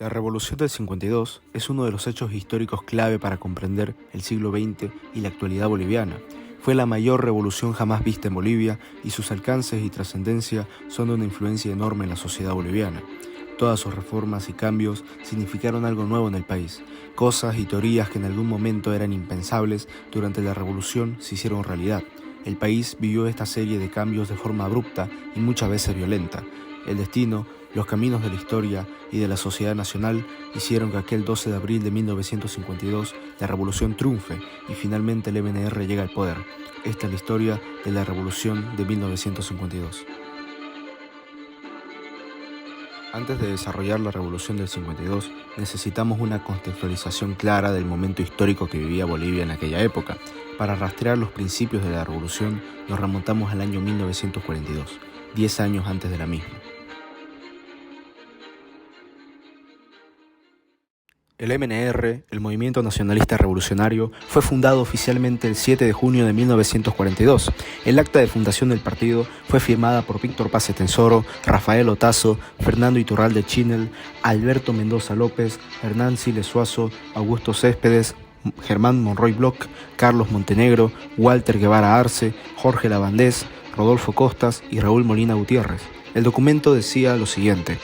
La Revolución del 52 es uno de los hechos históricos clave para comprender el siglo XX y la actualidad boliviana. Fue la mayor revolución jamás vista en Bolivia y sus alcances y trascendencia son de una influencia enorme en la sociedad boliviana. Todas sus reformas y cambios significaron algo nuevo en el país. Cosas y teorías que en algún momento eran impensables durante la revolución se hicieron realidad. El país vivió esta serie de cambios de forma abrupta y muchas veces violenta. El destino, los caminos de la historia y de la sociedad nacional hicieron que aquel 12 de abril de 1952 la revolución triunfe y finalmente el MNR llega al poder. Esta es la historia de la revolución de 1952. Antes de desarrollar la revolución del 52, necesitamos una contextualización clara del momento histórico que vivía Bolivia en aquella época. Para rastrear los principios de la revolución, nos remontamos al año 1942, 10 años antes de la misma. El MNR, el Movimiento Nacionalista Revolucionario, fue fundado oficialmente el 7 de junio de 1942. El acta de fundación del partido fue firmada por Víctor Paz Estenssoro, Rafael Otazo, Fernando Iturralde Chinel, Alberto Mendoza López, Hernán Siles Suazo, Augusto Céspedes, Germán Monroy Bloch, Carlos Montenegro, Walter Guevara Arce, Jorge Lavandés, Rodolfo Costas y Raúl Molina Gutiérrez. El documento decía lo siguiente: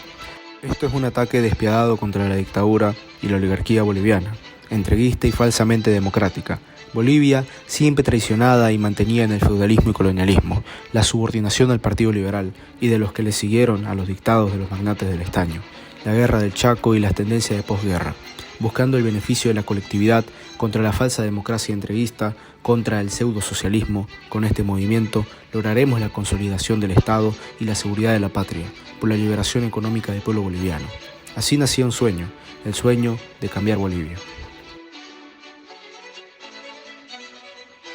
esto es un ataque despiadado contra la dictadura y la oligarquía boliviana, entreguista y falsamente democrática. Bolivia, siempre traicionada y mantenida en el feudalismo y colonialismo, la subordinación al Partido Liberal y de los que le siguieron a los dictados de los magnates del estaño, la guerra del Chaco y las tendencias de posguerra, buscando el beneficio de la colectividad contra la falsa democracia entreguista, contra el pseudo-socialismo. Con este movimiento lograremos la consolidación del Estado y la seguridad de la patria, por la liberación económica del pueblo boliviano. Así nacía un sueño, el sueño de cambiar Bolivia.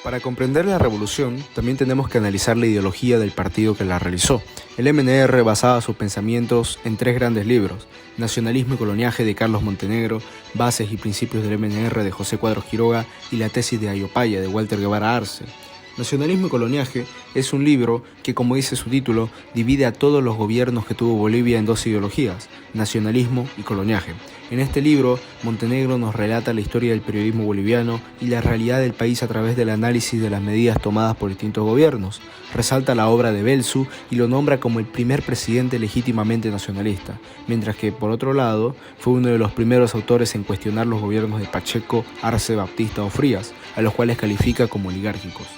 Para comprender la revolución, también tenemos que analizar la ideología del partido que la realizó. El MNR basaba sus pensamientos en 3 grandes libros: Nacionalismo y coloniaje de Carlos Montenegro, Bases y principios del MNR de José Cuadros Quiroga y la tesis de Ayopaya de Walter Guevara Arce. Nacionalismo y coloniaje es un libro que, como dice su título, divide a todos los gobiernos que tuvo Bolivia en 2 ideologías, nacionalismo y coloniaje. En este libro, Montenegro nos relata la historia del periodismo boliviano y la realidad del país a través del análisis de las medidas tomadas por distintos gobiernos. Resalta la obra de Belzu y lo nombra como el primer presidente legítimamente nacionalista, mientras que, por otro lado, fue uno de los primeros autores en cuestionar los gobiernos de Pacheco, Arce, Baptista o Frías, a los cuales califica como oligárquicos.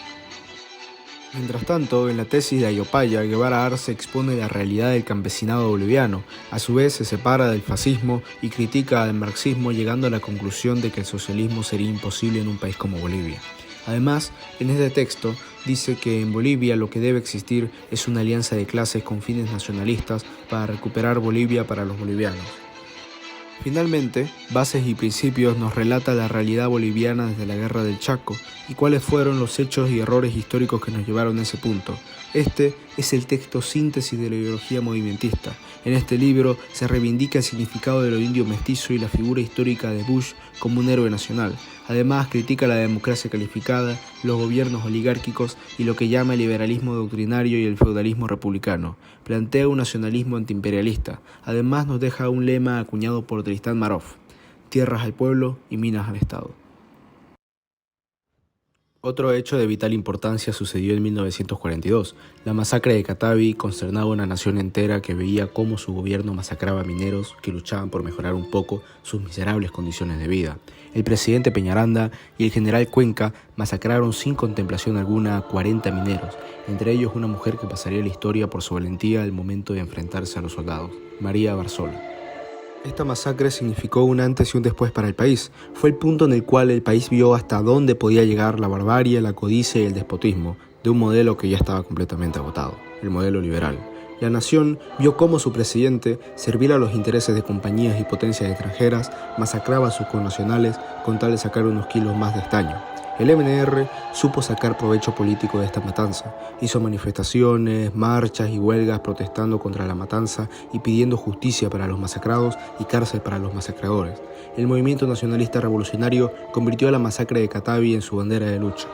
Mientras tanto, en la tesis de Ayopaya, Guevara Arce expone la realidad del campesinado boliviano. A su vez, se separa del fascismo y critica al marxismo, llegando a la conclusión de que el socialismo sería imposible en un país como Bolivia. Además, en este texto dice que en Bolivia lo que debe existir es una alianza de clases con fines nacionalistas para recuperar Bolivia para los bolivianos. Finalmente, Bases y principios nos relata la realidad boliviana desde la guerra del Chaco y cuáles fueron los hechos y errores históricos que nos llevaron a ese punto. Este es el texto síntesis de la ideología movimentista. En este libro se reivindica el significado de lo indio mestizo y la figura histórica de Bush como un héroe nacional. Además, critica la democracia calificada, los gobiernos oligárquicos y lo que llama el liberalismo doctrinario y el feudalismo republicano. Plantea un nacionalismo antiimperialista. Además, nos deja un lema acuñado por Tristán Maroff: tierras al pueblo y minas al Estado. Otro hecho de vital importancia sucedió en 1942. La masacre de Catavi consternaba a una nación entera que veía cómo su gobierno masacraba a mineros que luchaban por mejorar un poco sus miserables condiciones de vida. El presidente Peñaranda y el general Cuenca masacraron sin contemplación alguna a 40 mineros, entre ellos una mujer que pasaría a la historia por su valentía al momento de enfrentarse a los soldados, María Barzola. Esta masacre significó un antes y un después para el país. Fue el punto en el cual el país vio hasta dónde podía llegar la barbarie, la codicia y el despotismo de un modelo que ya estaba completamente agotado, el modelo liberal. La nación vio cómo su presidente servía a los intereses de compañías y potencias extranjeras, masacraba a sus connacionales con tal de sacar unos kilos más de estaño. El MNR supo sacar provecho político de esta matanza. Hizo manifestaciones, marchas y huelgas protestando contra la matanza y pidiendo justicia para los masacrados y cárcel para los masacradores. El movimiento nacionalista revolucionario convirtió a la masacre de Catavi en su bandera de lucha.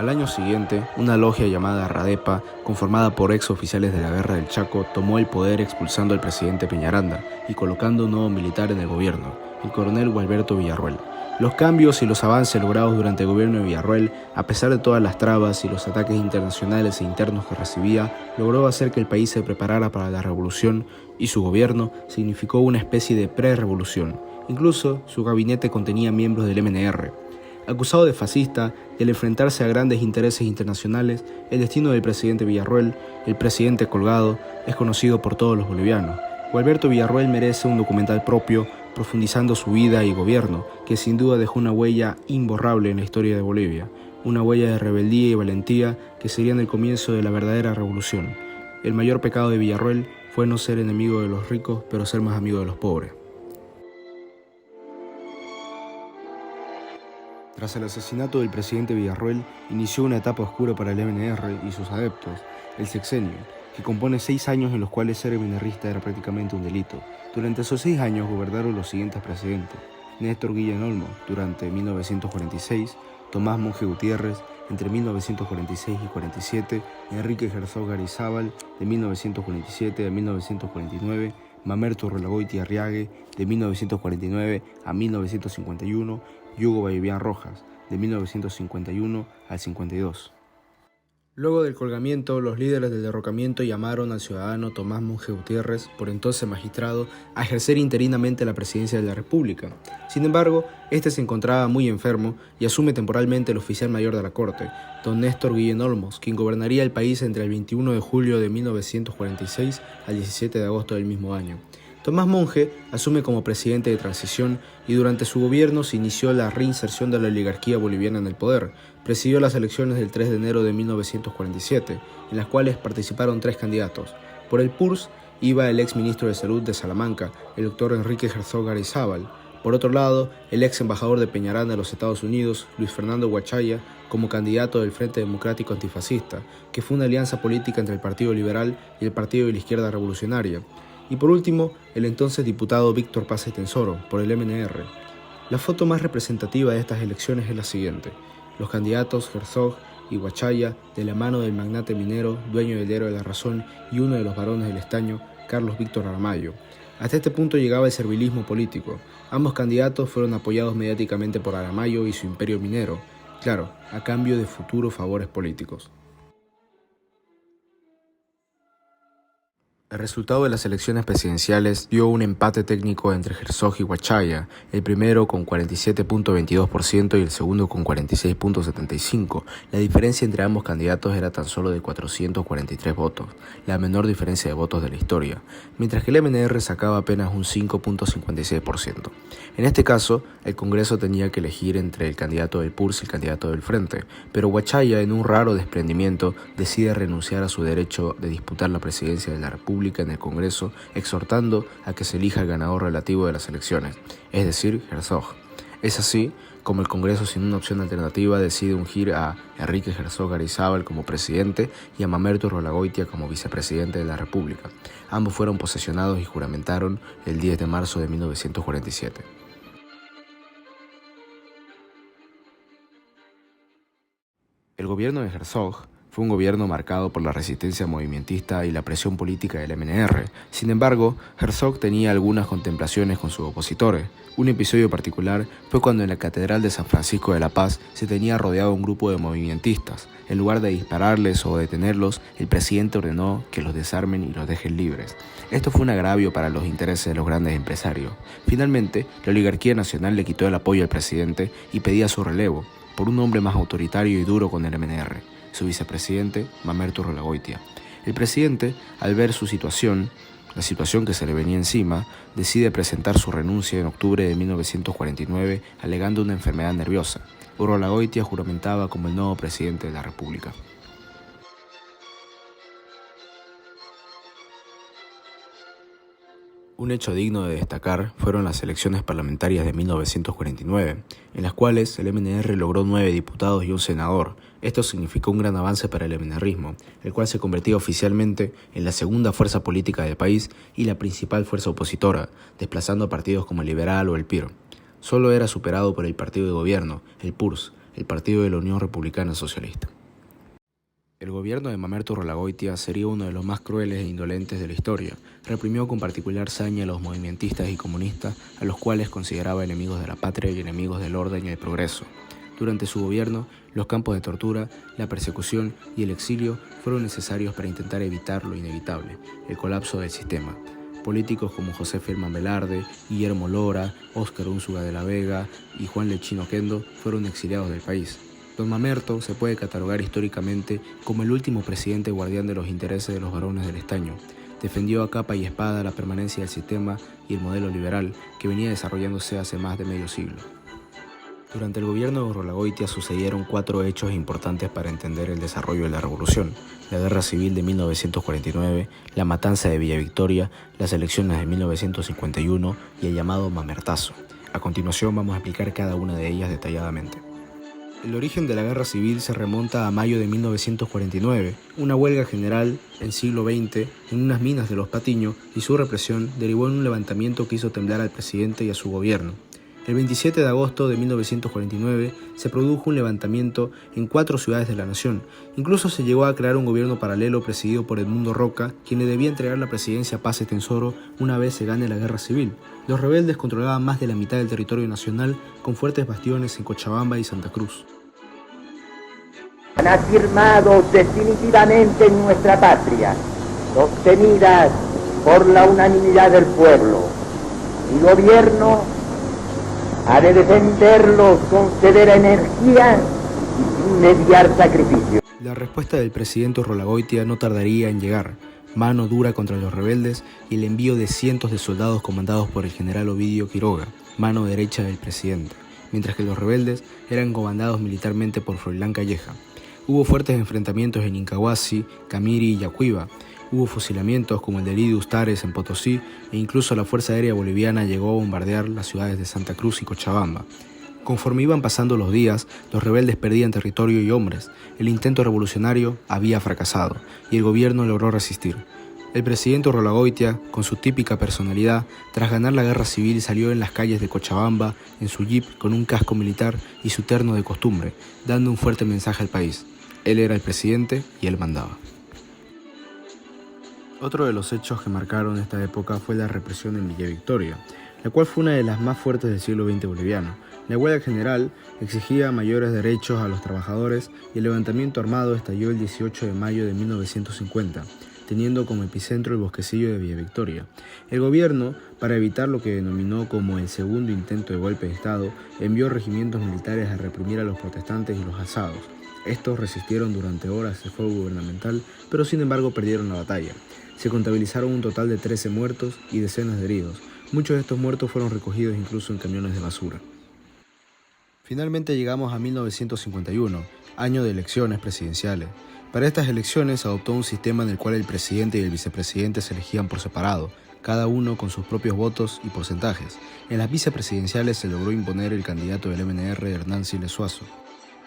Al año siguiente, una logia llamada Radepa, conformada por ex oficiales de la Guerra del Chaco, tomó el poder expulsando al presidente Peñaranda y colocando un nuevo militar en el gobierno, el coronel Gualberto Villarroel. Los cambios y los avances logrados durante el gobierno de Villarroel, a pesar de todas las trabas y los ataques internacionales e internos que recibía, logró hacer que el país se preparara para la revolución y su gobierno significó una especie de pre-revolución. Incluso su gabinete contenía miembros del MNR. Acusado de fascista y al enfrentarse a grandes intereses internacionales, el destino del presidente Villarroel, el presidente colgado, es conocido por todos los bolivianos. Gualberto Villarroel merece un documental propio, profundizando su vida y gobierno, que sin duda dejó una huella imborrable en la historia de Bolivia, una huella de rebeldía y valentía que serían el comienzo de la verdadera revolución. El mayor pecado de Villarroel fue no ser enemigo de los ricos, pero ser más amigo de los pobres. Tras el asesinato del presidente Villarroel, inició una etapa oscura para el MNR y sus adeptos, el sexenio, que compone 6 años en los cuales ser MNRista era prácticamente un delito. Durante esos 6 años gobernaron los siguientes presidentes: Néstor Guillen Olmos, durante 1946, Tomás Monje Gutiérrez, entre 1946 y 47, Enrique Herzog Arizábal, de 1947 a 1949, Mamerto Rolagoiti Arriague, de 1949 a 1951, y Hugo Vallivian Rojas, de 1951 al 52. Luego del colgamiento, los líderes del derrocamiento llamaron al ciudadano Tomás Monje Gutiérrez, por entonces magistrado, a ejercer interinamente la presidencia de la República. Sin embargo, este se encontraba muy enfermo y asume temporalmente el oficial mayor de la corte, don Néstor Guillen Olmos, quien gobernaría el país entre el 21 de julio de 1946 al 17 de agosto del mismo año. Tomás Monje asume como presidente de transición y durante su gobierno se inició la reinserción de la oligarquía boliviana en el poder. Presidió las elecciones del 3 de enero de 1947, en las cuales participaron 3 candidatos. Por el PURS iba el ex ministro de Salud de Salamanca, el doctor Enrique Herzog Arizábal. Por otro lado, el ex embajador de Peñaranda en los Estados Unidos, Luis Fernando Huachaya, como candidato del Frente Democrático Antifascista, que fue una alianza política entre el Partido Liberal y el Partido de la Izquierda Revolucionaria. Y por último, el entonces diputado Víctor Paz Estenssoro, por el MNR. La foto más representativa de estas elecciones es la siguiente: los candidatos Herzog y Huachaya, de la mano del magnate minero, dueño del Diario de la Razón y uno de los varones del estaño, Carlos Víctor Aramayo. Hasta este punto llegaba el servilismo político. Ambos candidatos fueron apoyados mediáticamente por Aramayo y su imperio minero, claro, a cambio de futuros favores políticos. El resultado de las elecciones presidenciales dio un empate técnico entre Herzog y Huachaya, el primero con 47.22% y el segundo con 46.75%. La diferencia entre ambos candidatos era tan solo de 443 votos, la menor diferencia de votos de la historia, mientras que el MNR sacaba apenas un 5.56%. En este caso, el Congreso tenía que elegir entre el candidato del PURS y el candidato del Frente, pero Huachaya, en un raro desprendimiento, decide renunciar a su derecho de disputar la presidencia de la República en el Congreso, exhortando a que se elija el ganador relativo de las elecciones, es decir, Herzog. Es así como el Congreso, sin una opción alternativa, decide ungir a Enrique Herzog Arizábal como presidente y a Mamerto Rolagoiti como vicepresidente de la República. Ambos fueron posesionados y juramentaron el 10 de marzo de 1947. El gobierno de Herzog fue un gobierno marcado por la resistencia movimentista y la presión política del MNR. Sin embargo, Herzog tenía algunas contemplaciones con sus opositores. Un episodio particular fue cuando en la Catedral de San Francisco de la Paz se tenía rodeado un grupo de movimentistas. En lugar de dispararles o detenerlos, el presidente ordenó que los desarmen y los dejen libres. Esto fue un agravio para los intereses de los grandes empresarios. Finalmente, la oligarquía nacional le quitó el apoyo al presidente y pedía su relevo por un hombre más autoritario y duro con el MNR, su vicepresidente, Mamerto Rolagoiti. El presidente, al ver su situación, la situación que se le venía encima, decide presentar su renuncia en octubre de 1949, alegando una enfermedad nerviosa. Rolagoiti juramentaba como el nuevo presidente de la República. Un hecho digno de destacar fueron las elecciones parlamentarias de 1949, en las cuales el MNR logró 9 diputados y un senador. Esto significó un gran avance para el MNRismo, el cual se convertía oficialmente en la segunda fuerza política del país y la principal fuerza opositora, desplazando a partidos como el Liberal o el PIR. Solo era superado por el partido de gobierno, el PURS, el Partido de la Unión Republicana Socialista. El gobierno de Mamerto Rolagoitia sería uno de los más crueles e indolentes de la historia. Reprimió con particular saña a los movimentistas y comunistas, a los cuales consideraba enemigos de la patria y enemigos del orden y el progreso. Durante su gobierno, los campos de tortura, la persecución y el exilio fueron necesarios para intentar evitar lo inevitable, el colapso del sistema. Políticos como José Firman Velarde, Guillermo Lora, Óscar Únsuga de la Vega y Juan Lechino Oquendo fueron exiliados del país. Don Mamerto se puede catalogar históricamente como el último presidente guardián de los intereses de los varones del estaño. Defendió a capa y espada la permanencia del sistema y el modelo liberal que venía desarrollándose hace más de medio siglo. Durante el gobierno de Rolagoitia sucedieron 4 hechos importantes para entender el desarrollo de la revolución: la guerra civil de 1949, la matanza de Villa Victoria, las elecciones de 1951 y el llamado Mamertazo. A continuación vamos a explicar cada una de ellas detalladamente. El origen de la guerra civil se remonta a mayo de 1949, una huelga general en siglo XX en unas minas de Los Patiños, y su represión derivó en un levantamiento que hizo temblar al presidente y a su gobierno. El 27 de agosto de 1949 se produjo un levantamiento en 4 ciudades de la nación. Incluso se llegó a crear un gobierno paralelo presidido por Edmundo Roca, quien le debía entregar la presidencia a Paz Estenssoro una vez se gane la guerra civil. Los rebeldes controlaban más de la mitad del territorio nacional, con fuertes bastiones en Cochabamba y Santa Cruz. Han afirmado definitivamente en nuestra patria, sostenidas por la unanimidad del pueblo. El gobierno ha de defenderlos con severa energía y sin mediar sacrificio. La respuesta del presidente Rolagoitia no tardaría en llegar: mano dura contra los rebeldes y el envío de cientos de soldados comandados por el general Ovidio Quiroga, mano derecha del presidente, mientras que los rebeldes eran comandados militarmente por Froilán Calleja. Hubo fuertes enfrentamientos en Incahuasi, Camiri y Yacuiba. Hubo fusilamientos como el de Lidio Ustares en Potosí, e incluso la Fuerza Aérea Boliviana llegó a bombardear las ciudades de Santa Cruz y Cochabamba. Conforme iban pasando los días, los rebeldes perdían territorio y hombres. El intento revolucionario había fracasado y el gobierno logró resistir. El presidente Rolagoitia, con su típica personalidad, tras ganar la guerra civil salió en las calles de Cochabamba en su jeep con un casco militar y su terno de costumbre, dando un fuerte mensaje al país. Él era el presidente y él mandaba. Otro de los hechos que marcaron esta época fue la represión en Villa Victoria, la cual fue una de las más fuertes del siglo XX boliviano. La huelga general exigía mayores derechos a los trabajadores y el levantamiento armado estalló el 18 de mayo de 1950, teniendo como epicentro el bosquecillo de Villa Victoria. El gobierno, para evitar lo que denominó como el segundo intento de golpe de Estado, envió regimientos militares a reprimir a los protestantes y los alzados. Estos resistieron durante horas el fuego gubernamental, pero sin embargo perdieron la batalla. Se contabilizaron un total de 13 muertos y decenas de heridos. Muchos de estos muertos fueron recogidos incluso en camiones de basura. Finalmente llegamos a 1951, año de elecciones presidenciales. Para estas elecciones adoptó un sistema en el cual el presidente y el vicepresidente se elegían por separado, cada uno con sus propios votos y porcentajes. En las vicepresidenciales se logró imponer el candidato del MNR, Hernán Siles Suazo,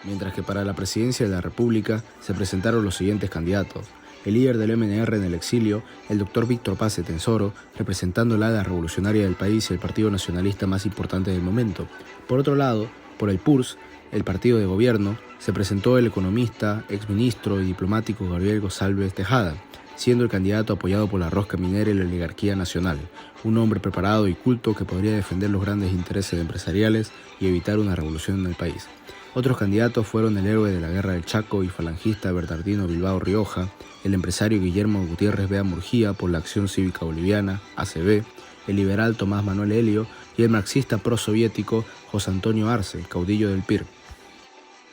mientras que para la presidencia de la República se presentaron los siguientes candidatos: el líder del MNR en el exilio, el doctor Víctor Paz Estenssoro, representando la ala revolucionaria del país y el partido nacionalista más importante del momento. Por otro lado, por el PURS, el partido de gobierno, se presentó el economista, exministro y diplomático Gabriel González Tejada, siendo el candidato apoyado por la rosca minera y la oligarquía nacional, un hombre preparado y culto que podría defender los grandes intereses empresariales y evitar una revolución en el país. Otros candidatos fueron el héroe de la Guerra del Chaco y falangista Bernardino Bilbao Rioja, el empresario Guillermo Gutiérrez Bea Murgía por la Acción Cívica Boliviana, ACB, el liberal Tomás Manuel Helio y el marxista prosoviético José Antonio Arce, caudillo del PIR.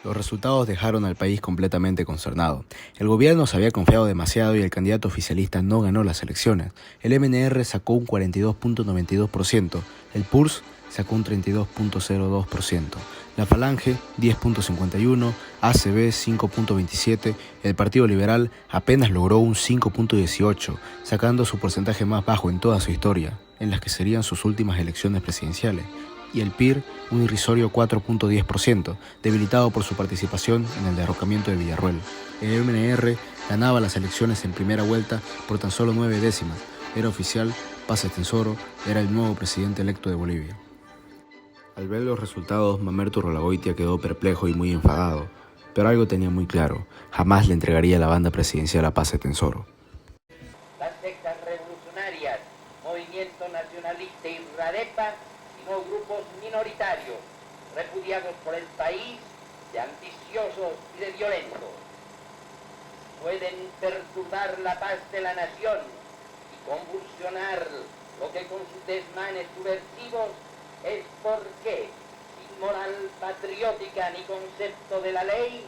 Los resultados dejaron al país completamente consternado. El gobierno se había confiado demasiado y el candidato oficialista no ganó las elecciones. El MNR sacó un 42.92%, el PURS sacó un 32.02%, la Falange 10.51%, ACB 5.27%, el Partido Liberal apenas logró un 5.18%, sacando su porcentaje más bajo en toda su historia, en las que serían sus últimas elecciones presidenciales, y el PIR un irrisorio 4.10%, debilitado por su participación en el derrocamiento de Villarroel. El MNR ganaba las elecciones en primera vuelta por tan solo 9 décimas. Era oficial, Paz Estenssoro era el nuevo presidente electo de Bolivia. Al ver los resultados, Mamerto Rolagoitia quedó perplejo y muy enfadado. pero algo tenía muy claro: jamás le entregaría la banda presidencial a Paz Etenssoro. Las sectas revolucionarias, Movimiento Nacionalista y RADEPA, sino grupos minoritarios, repudiados por el país, de ambiciosos y de violentos. Pueden perturbar la paz de la nación y convulsionar lo que con sus desmanes subversivos es porque, sin moral patriótica ni concepto de la ley,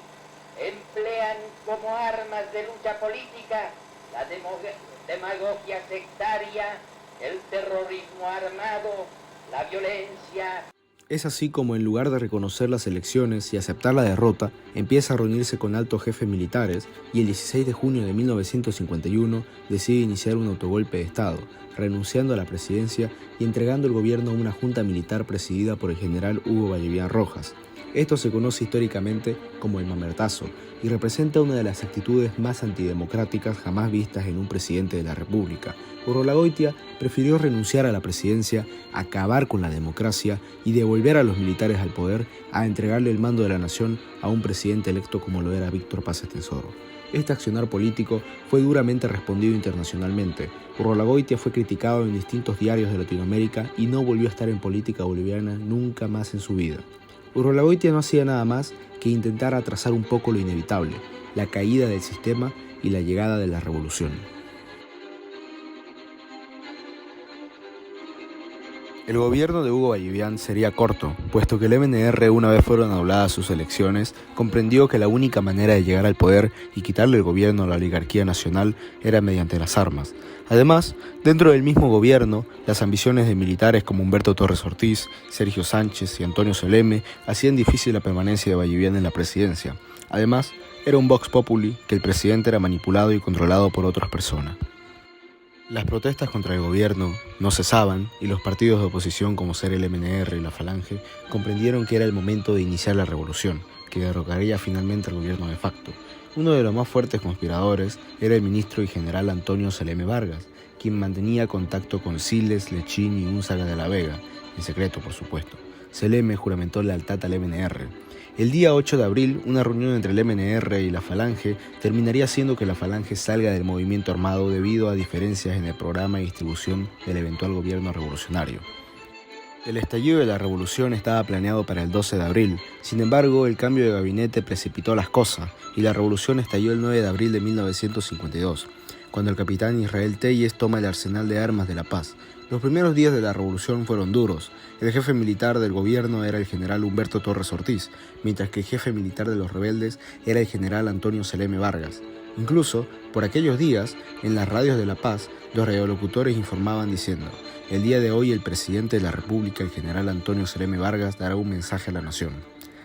emplean como armas de lucha política la demagogia sectaria, el terrorismo armado, la violencia. Es así como, en lugar de reconocer las elecciones y aceptar la derrota, empieza a reunirse con altos jefes militares y el 16 de junio de 1951 decide iniciar un autogolpe de Estado, renunciando a la presidencia y entregando el gobierno a una junta militar presidida por el general Hugo Vallivian Rojas. Esto se conoce históricamente como el Mamertazo y representa una de las actitudes más antidemocráticas jamás vistas en un presidente de la República. Urrolagoitia prefirió renunciar a la presidencia, acabar con la democracia y devolver a los militares al poder, a entregarle el mando de la nación a un presidente electo como lo era Víctor Paz Etenssoro. Este accionar político fue duramente respondido internacionalmente. Urrolagoitia fue criticado en distintos diarios de Latinoamérica y no volvió a estar en política boliviana nunca más en su vida. Urrolagoitia no hacía nada más que intentar atrasar un poco lo inevitable: la caída del sistema y la llegada de la revolución. El gobierno de Hugo Vallivian sería corto, puesto que el MNR, una vez fueron anuladas sus elecciones, comprendió que la única manera de llegar al poder y quitarle el gobierno a la oligarquía nacional era mediante las armas. Además, dentro del mismo gobierno, las ambiciones de militares como Humberto Torres Ortiz, Sergio Sánchez y Antonio Seleme hacían difícil la permanencia de Vallivian en la presidencia. Además, era un vox populi que el presidente era manipulado y controlado por otras personas. Las protestas contra el gobierno no cesaban y los partidos de oposición, como ser el MNR y la Falange, comprendieron que era el momento de iniciar la revolución, que derrocaría finalmente al gobierno de facto. Uno de los más fuertes conspiradores era el ministro y general Antonio Seleme Vargas, quien mantenía contacto con Siles, Lechín y Unzaga de la Vega, en secreto por supuesto. Seleme juramentó lealtad al MNR. El día 8 de abril, una reunión entre el MNR y la Falange terminaría haciendo que la Falange salga del movimiento armado debido a diferencias en el programa y distribución del eventual gobierno revolucionario. El estallido de la revolución estaba planeado para el 12 de abril, sin embargo, el cambio de gabinete precipitó las cosas y la revolución estalló el 9 de abril de 1952, cuando el capitán Israel Telles toma el arsenal de armas de La Paz. Los primeros días de la revolución fueron duros. El jefe militar del gobierno era el general Humberto Torres Ortiz, mientras que el jefe militar de los rebeldes era el general Antonio Seleme Vargas. Incluso, por aquellos días, en las radios de La Paz, los radiolocutores informaban diciendo: el día de hoy el presidente de la República, el general Antonio Seleme Vargas, dará un mensaje a la nación.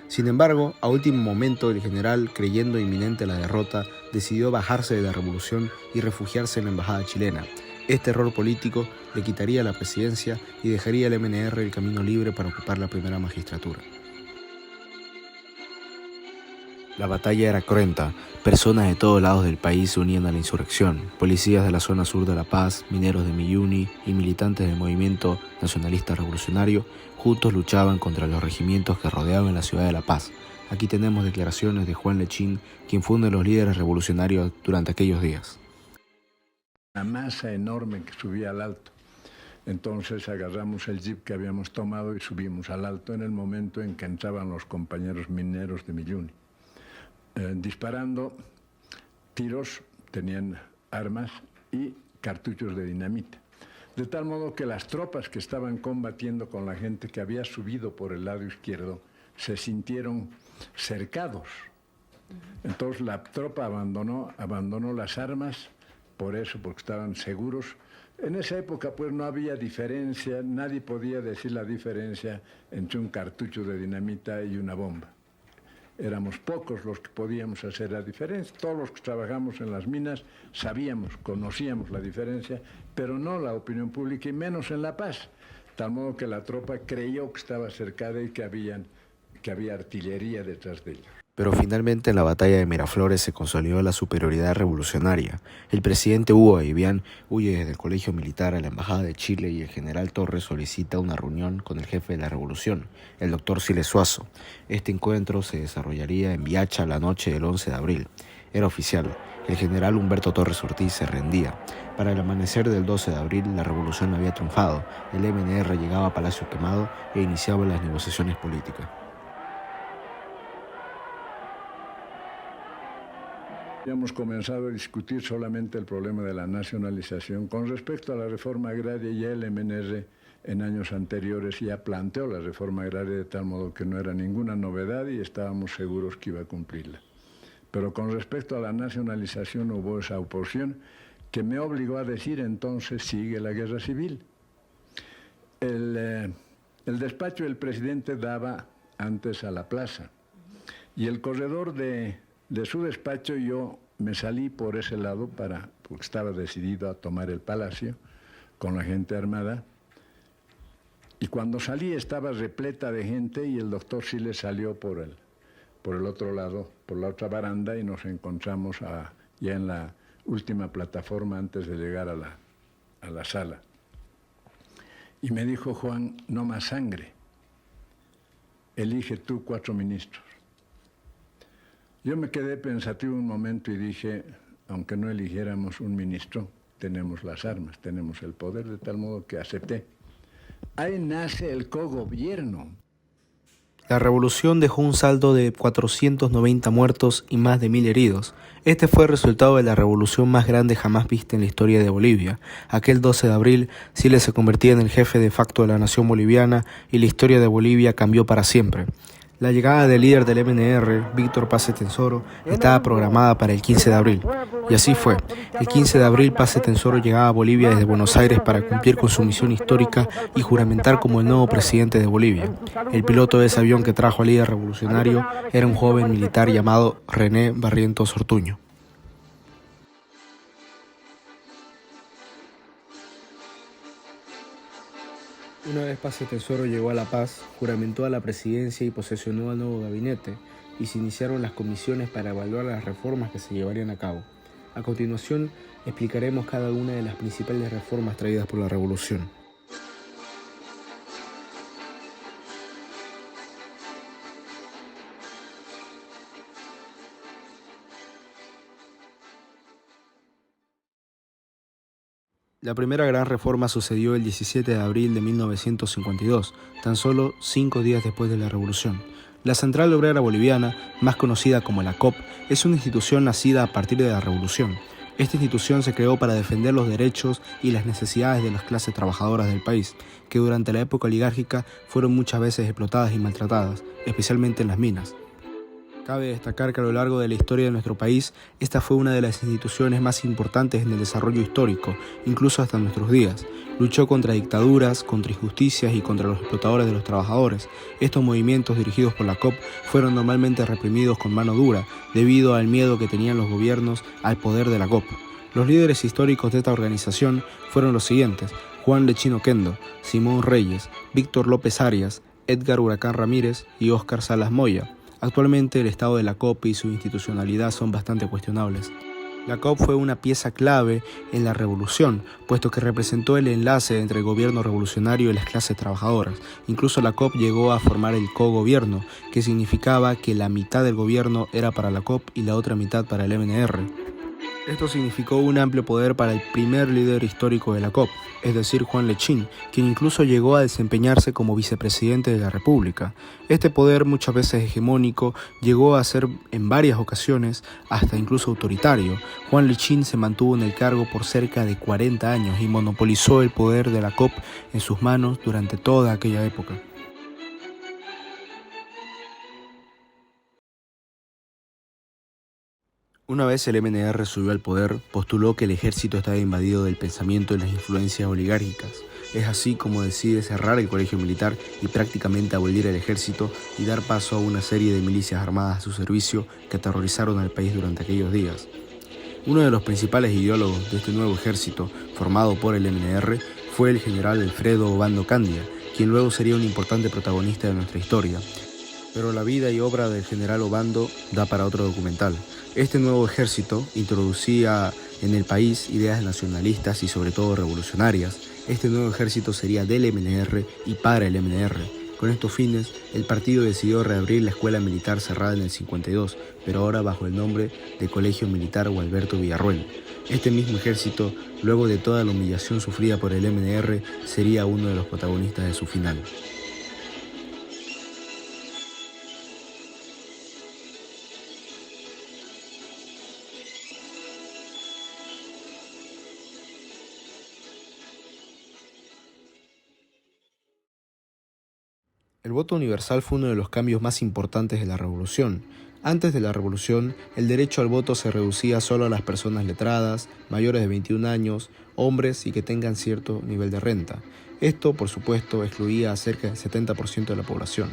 Sin embargo, a último momento, el general, creyendo inminente la derrota, decidió bajarse de la revolución y refugiarse en la embajada chilena. Este error político le quitaría la presidencia y dejaría al MNR el camino libre para ocupar la primera magistratura. La batalla era cruenta. Personas de todos lados del país se unían a la insurrección. Policías de la zona sur de La Paz, mineros de Miyuni y militantes del movimiento nacionalista revolucionario juntos luchaban contra los regimientos que rodeaban la ciudad de La Paz. Aquí tenemos declaraciones de Juan Lechín, quien fue uno de los líderes revolucionarios durante aquellos días. Una masa enorme que subía al alto. Entonces agarramos el jeep que habíamos tomado y subimos al alto en el momento en que entraban los compañeros mineros de Miyuni. Disparando tiros, tenían armas y cartuchos de dinamita. De tal modo que las tropas que estaban combatiendo con la gente que había subido por el lado izquierdo se sintieron cercados. Entonces la tropa abandonó las armas por eso, porque estaban seguros. En esa época pues no había diferencia, nadie podía decir la diferencia entre un cartucho de dinamita y una bomba. Éramos pocos los que podíamos hacer la diferencia. Todos los que trabajamos en las minas sabíamos, conocíamos la diferencia, pero no la opinión pública y menos en La Paz. Tal modo que la tropa creyó que estaba cercada y que había artillería detrás de ellos. Pero finalmente en la batalla de Miraflores se consolidó la superioridad revolucionaria. El presidente Hugo Vivian huye desde el colegio militar a la embajada de Chile y el general Torres solicita una reunión con el jefe de la revolución, el doctor Siles Suazo. Este encuentro se desarrollaría en Viacha la noche del 11 de abril. Era oficial. El general Humberto Torres Ortiz se rendía. Para el amanecer del 12 de abril la revolución había triunfado. El MNR llegaba a Palacio Quemado e iniciaba las negociaciones políticas. Habíamos comenzado a discutir solamente el problema de la nacionalización. Con respecto a la reforma agraria, ya el MNR en años anteriores ya planteó la reforma agraria de tal modo que no era ninguna novedad y estábamos seguros que iba a cumplirla. Pero con respecto a la nacionalización hubo esa oposición que me obligó a decir entonces sigue la guerra civil. El despacho del presidente daba antes a la plaza y el corredor de su despacho yo me salí por ese lado porque estaba decidido a tomar el palacio con la gente armada. Y cuando salí estaba repleta de gente y el doctor Siles salió por el otro lado, por la otra baranda y nos encontramos ya en la última plataforma antes de llegar a la sala. Y me dijo: Juan, no más sangre, elige tú 4 ministros. Yo me quedé pensativo un momento y dije, aunque no eligiéramos un ministro, tenemos las armas, tenemos el poder, de tal modo que acepté. Ahí nace el cogobierno. La revolución dejó un saldo de 490 muertos y más de 1000 heridos. Este fue el resultado de la revolución más grande jamás vista en la historia de Bolivia. Aquel 12 de abril, Siles se convertía en el jefe de facto de la nación boliviana y la historia de Bolivia cambió para siempre. La llegada del líder del MNR, Víctor Paz Estenssoro, estaba programada para el 15 de abril. Y así fue. El 15 de abril Paz Estenssoro llegaba a Bolivia desde Buenos Aires para cumplir con su misión histórica y juramentar como el nuevo presidente de Bolivia. El piloto de ese avión que trajo al líder revolucionario era un joven militar llamado René Barrientos Ortuño. Una vez Paz Estenssoro llegó a La Paz, juramentó a la presidencia y posesionó al nuevo gabinete, y se iniciaron las comisiones para evaluar las reformas que se llevarían a cabo. A continuación, explicaremos cada una de las principales reformas traídas por la revolución. La primera gran reforma sucedió el 17 de abril de 1952, tan solo 5 días después de la Revolución. La Central Obrera Boliviana, más conocida como la COP, es una institución nacida a partir de la Revolución. Esta institución se creó para defender los derechos y las necesidades de las clases trabajadoras del país, que durante la época oligárquica fueron muchas veces explotadas y maltratadas, especialmente en las minas. Cabe destacar que a lo largo de la historia de nuestro país, esta fue una de las instituciones más importantes en el desarrollo histórico, incluso hasta nuestros días. Luchó contra dictaduras, contra injusticias y contra los explotadores de los trabajadores. Estos movimientos dirigidos por la COP fueron normalmente reprimidos con mano dura, debido al miedo que tenían los gobiernos al poder de la COP. Los líderes históricos de esta organización fueron los siguientes: Juan Lechín Oquendo, Simón Reyes, Víctor López Arias, Edgar Huracán Ramírez y Óscar Salas Moya. Actualmente el estado de la COP y su institucionalidad son bastante cuestionables. La COP fue una pieza clave en la revolución, puesto que representó el enlace entre el gobierno revolucionario y las clases trabajadoras. Incluso la COP llegó a formar el cogobierno, que significaba que la mitad del gobierno era para la COP y la otra mitad para el MNR. Esto significó un amplio poder para el primer líder histórico de la COP, es decir, Juan Lechín, quien incluso llegó a desempeñarse como vicepresidente de la República. Este poder, muchas veces hegemónico, llegó a ser en varias ocasiones hasta incluso autoritario. Juan Lechín se mantuvo en el cargo por cerca de 40 años y monopolizó el poder de la COP en sus manos durante toda aquella época. Una vez el MNR subió al poder, postuló que el ejército estaba invadido del pensamiento y las influencias oligárquicas. Es así como decide cerrar el colegio militar y prácticamente abolir el ejército y dar paso a una serie de milicias armadas a su servicio que aterrorizaron al país durante aquellos días. Uno de los principales ideólogos de este nuevo ejército, formado por el MNR, fue el general Alfredo Obando Candia, quien luego sería un importante protagonista de nuestra historia. Pero la vida y obra del general Obando da para otro documental. Este nuevo ejército introducía en el país ideas nacionalistas y sobre todo revolucionarias. Este nuevo ejército sería del MNR y para el MNR. Con estos fines, el partido decidió reabrir la escuela militar cerrada en el 52, pero ahora bajo el nombre de Colegio Militar Gualberto Villarroel. Este mismo ejército, luego de toda la humillación sufrida por el MNR, sería uno de los protagonistas de su final. El voto universal fue uno de los cambios más importantes de la revolución. Antes de la revolución, el derecho al voto se reducía solo a las personas letradas, mayores de 21 años, hombres y que tengan cierto nivel de renta. Esto, por supuesto, excluía a cerca del 70% de la población.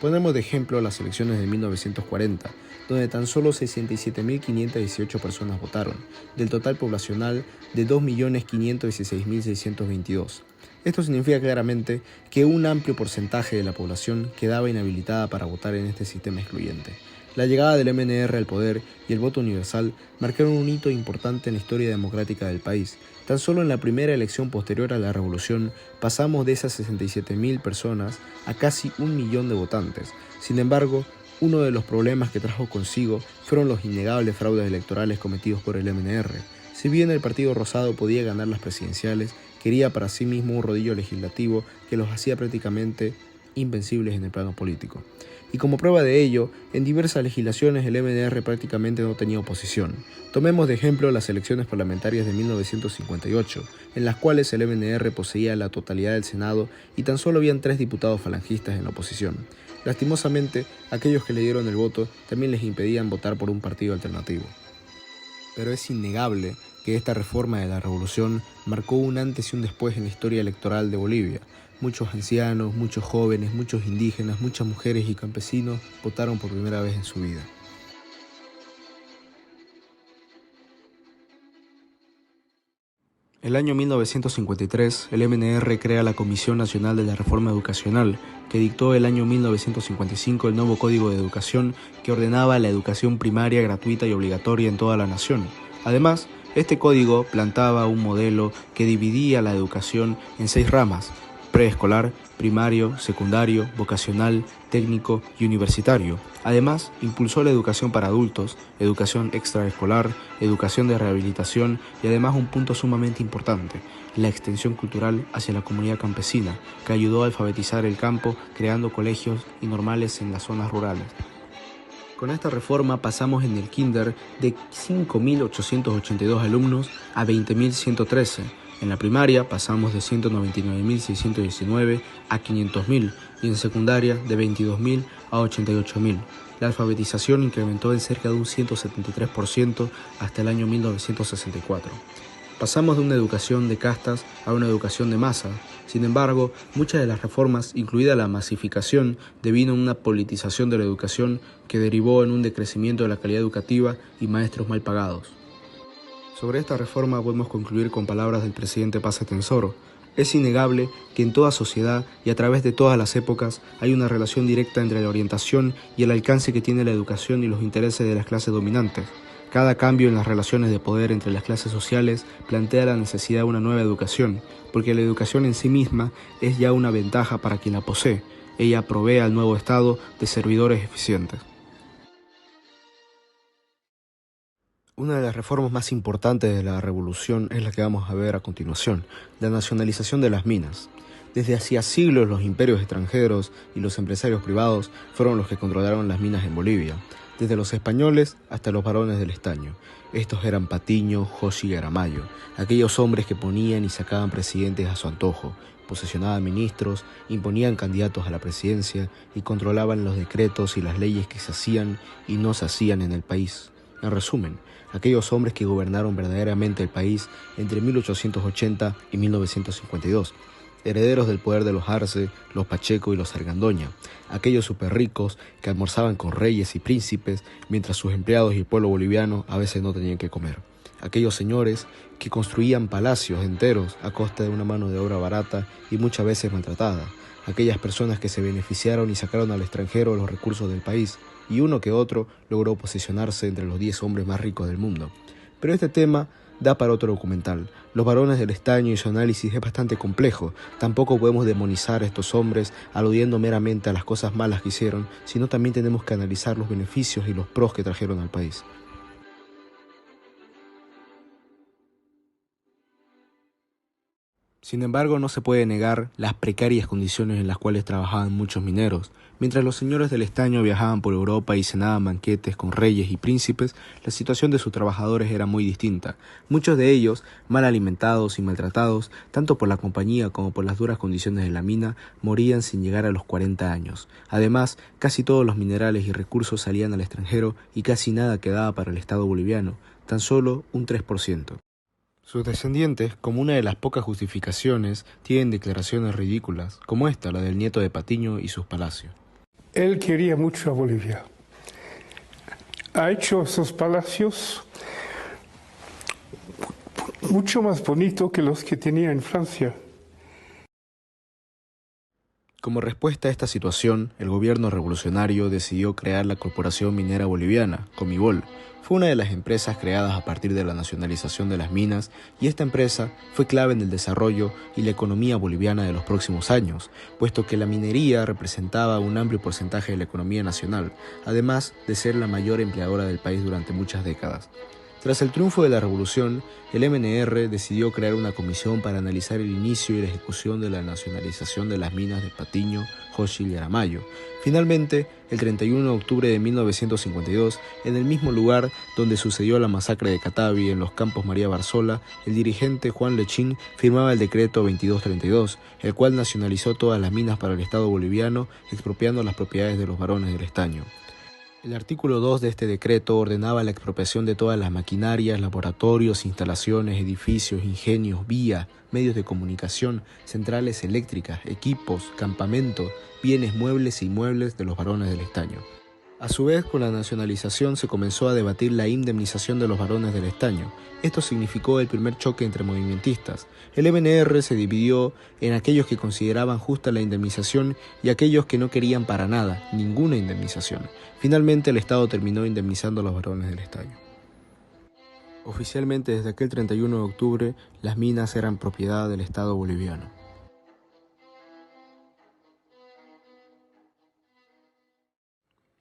Ponemos de ejemplo las elecciones de 1940, donde tan solo 67.518 personas votaron, del total poblacional de 2.516.622. Esto significa claramente que un amplio porcentaje de la población quedaba inhabilitada para votar en este sistema excluyente. La llegada del MNR al poder y el voto universal marcaron un hito importante en la historia democrática del país. Tan solo en la primera elección posterior a la revolución pasamos de esas 67.000 personas a casi 1 millón de votantes. Sin embargo, uno de los problemas que trajo consigo fueron los innegables fraudes electorales cometidos por el MNR. Si bien el Partido Rosado podía ganar las presidenciales, quería para sí mismo un rodillo legislativo que los hacía prácticamente invencibles en el plano político. Y como prueba de ello, en diversas legislaciones el MNR prácticamente no tenía oposición. Tomemos de ejemplo las elecciones parlamentarias de 1958, en las cuales el MNR poseía la totalidad del Senado y tan solo habían 3 diputados falangistas en la oposición. Lastimosamente, aquellos que le dieron el voto también les impedían votar por un partido alternativo. Pero es innegable que esta reforma de la revolución marcó un antes y un después en la historia electoral de Bolivia. Muchos ancianos, muchos jóvenes, muchos indígenas, muchas mujeres y campesinos votaron por primera vez en su vida. El año 1953, el MNR crea la Comisión Nacional de la Reforma Educacional, que dictó el año 1955 el nuevo Código de Educación que ordenaba la educación primaria gratuita y obligatoria en toda la nación. Además, este código plantaba un modelo que dividía la educación en 6 ramas: preescolar, primario, secundario, vocacional, técnico y universitario. Además, impulsó la educación para adultos, educación extraescolar, educación de rehabilitación y además un punto sumamente importante, la extensión cultural hacia la comunidad campesina, que ayudó a alfabetizar el campo creando colegios y normales en las zonas rurales. Con esta reforma pasamos en el kinder de 5.882 alumnos a 20.113. En la primaria pasamos de 199.619 a 500.000 y en secundaria de 22.000 a 88.000. La alfabetización incrementó en cerca de un 173% hasta el año 1964. Pasamos de una educación de castas a una educación de masa. Sin embargo, muchas de las reformas, incluida la masificación, devino en una politización de la educación que derivó en un decrecimiento de la calidad educativa y maestros mal pagados. Sobre esta reforma podemos concluir con palabras del presidente Paz Atenzoro. Es innegable que en toda sociedad y a través de todas las épocas hay una relación directa entre la orientación y el alcance que tiene la educación y los intereses de las clases dominantes. Cada cambio en las relaciones de poder entre las clases sociales plantea la necesidad de una nueva educación, porque la educación en sí misma es ya una ventaja para quien la posee. Ella provee al nuevo Estado de servidores eficientes. Una de las reformas más importantes de la revolución es la que vamos a ver a continuación, la nacionalización de las minas. Desde hacía siglos los imperios extranjeros y los empresarios privados fueron los que controlaron las minas en Bolivia, desde los españoles hasta los varones del estaño. Estos eran Patiño, Joshi y Aramayo, aquellos hombres que ponían y sacaban presidentes a su antojo, posesionaban ministros, imponían candidatos a la presidencia y controlaban los decretos y las leyes que se hacían y no se hacían en el país. En resumen, aquellos hombres que gobernaron verdaderamente el país entre 1880 y 1952, herederos del poder de los Arce, los Pacheco y los Argandoña, aquellos superricos que almorzaban con reyes y príncipes mientras sus empleados y el pueblo boliviano a veces no tenían que comer, aquellos señores que construían palacios enteros a costa de una mano de obra barata y muchas veces maltratada, aquellas personas que se beneficiaron y sacaron al extranjero los recursos del país, y uno que otro logró posicionarse entre los 10 hombres más ricos del mundo. Pero este tema da para otro documental. Los varones del estaño y su análisis es bastante complejo. Tampoco podemos demonizar a estos hombres aludiendo meramente a las cosas malas que hicieron, sino también tenemos que analizar los beneficios y los pros que trajeron al país. Sin embargo, no se puede negar las precarias condiciones en las cuales trabajaban muchos mineros. Mientras los señores del estaño viajaban por Europa y cenaban banquetes con reyes y príncipes, la situación de sus trabajadores era muy distinta. Muchos de ellos, mal alimentados y maltratados, tanto por la compañía como por las duras condiciones de la mina, morían sin llegar a los 40 años. Además, casi todos los minerales y recursos salían al extranjero y casi nada quedaba para el Estado boliviano, tan solo un 3%. Sus descendientes, como una de las pocas justificaciones, tienen declaraciones ridículas, como esta, la del nieto de Patiño y sus palacios. Él quería mucho a Bolivia. Ha hecho esos palacios mucho más bonitos que los que tenía en Francia. Como respuesta a esta situación, el gobierno revolucionario decidió crear la Corporación Minera Boliviana, Comibol. Fue una de las empresas creadas a partir de la nacionalización de las minas, y esta empresa fue clave en el desarrollo y la economía boliviana de los próximos años, puesto que la minería representaba un amplio porcentaje de la economía nacional, además de ser la mayor empleadora del país durante muchas décadas. Tras el triunfo de la revolución, el MNR decidió crear una comisión para analizar el inicio y la ejecución de la nacionalización de las minas de Patiño, Xochitl y Aramayo. Finalmente, el 31 de octubre de 1952, en el mismo lugar donde sucedió la masacre de Catavi en los campos María Barzola, el dirigente Juan Lechín firmaba el decreto 2232, el cual nacionalizó todas las minas para el Estado boliviano, expropiando las propiedades de los varones del estaño. El artículo 2 de este decreto ordenaba la expropiación de todas las maquinarias, laboratorios, instalaciones, edificios, ingenios, vías, medios de comunicación, centrales eléctricas, equipos, campamentos, bienes muebles e inmuebles de los varones del estaño. A su vez, con la nacionalización se comenzó a debatir la indemnización de los varones del estaño. Esto significó el primer choque entre movimentistas. El MNR se dividió en aquellos que consideraban justa la indemnización y aquellos que no querían para nada, ninguna indemnización. Finalmente, el Estado terminó indemnizando a los varones del estaño. Oficialmente, desde aquel 31 de octubre, las minas eran propiedad del Estado boliviano.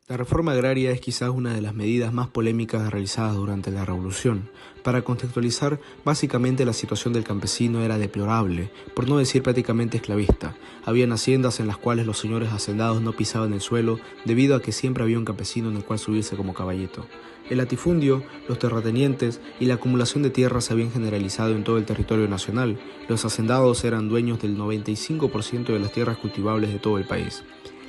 La reforma agraria es quizás una de las medidas más polémicas realizadas durante la Revolución. Para contextualizar, básicamente la situación del campesino era deplorable, por no decir prácticamente esclavista. Habían haciendas en las cuales los señores hacendados no pisaban el suelo debido a que siempre había un campesino en el cual subirse como caballito. El latifundio, los terratenientes y la acumulación de tierras se habían generalizado en todo el territorio nacional. Los hacendados eran dueños del 95% de las tierras cultivables de todo el país.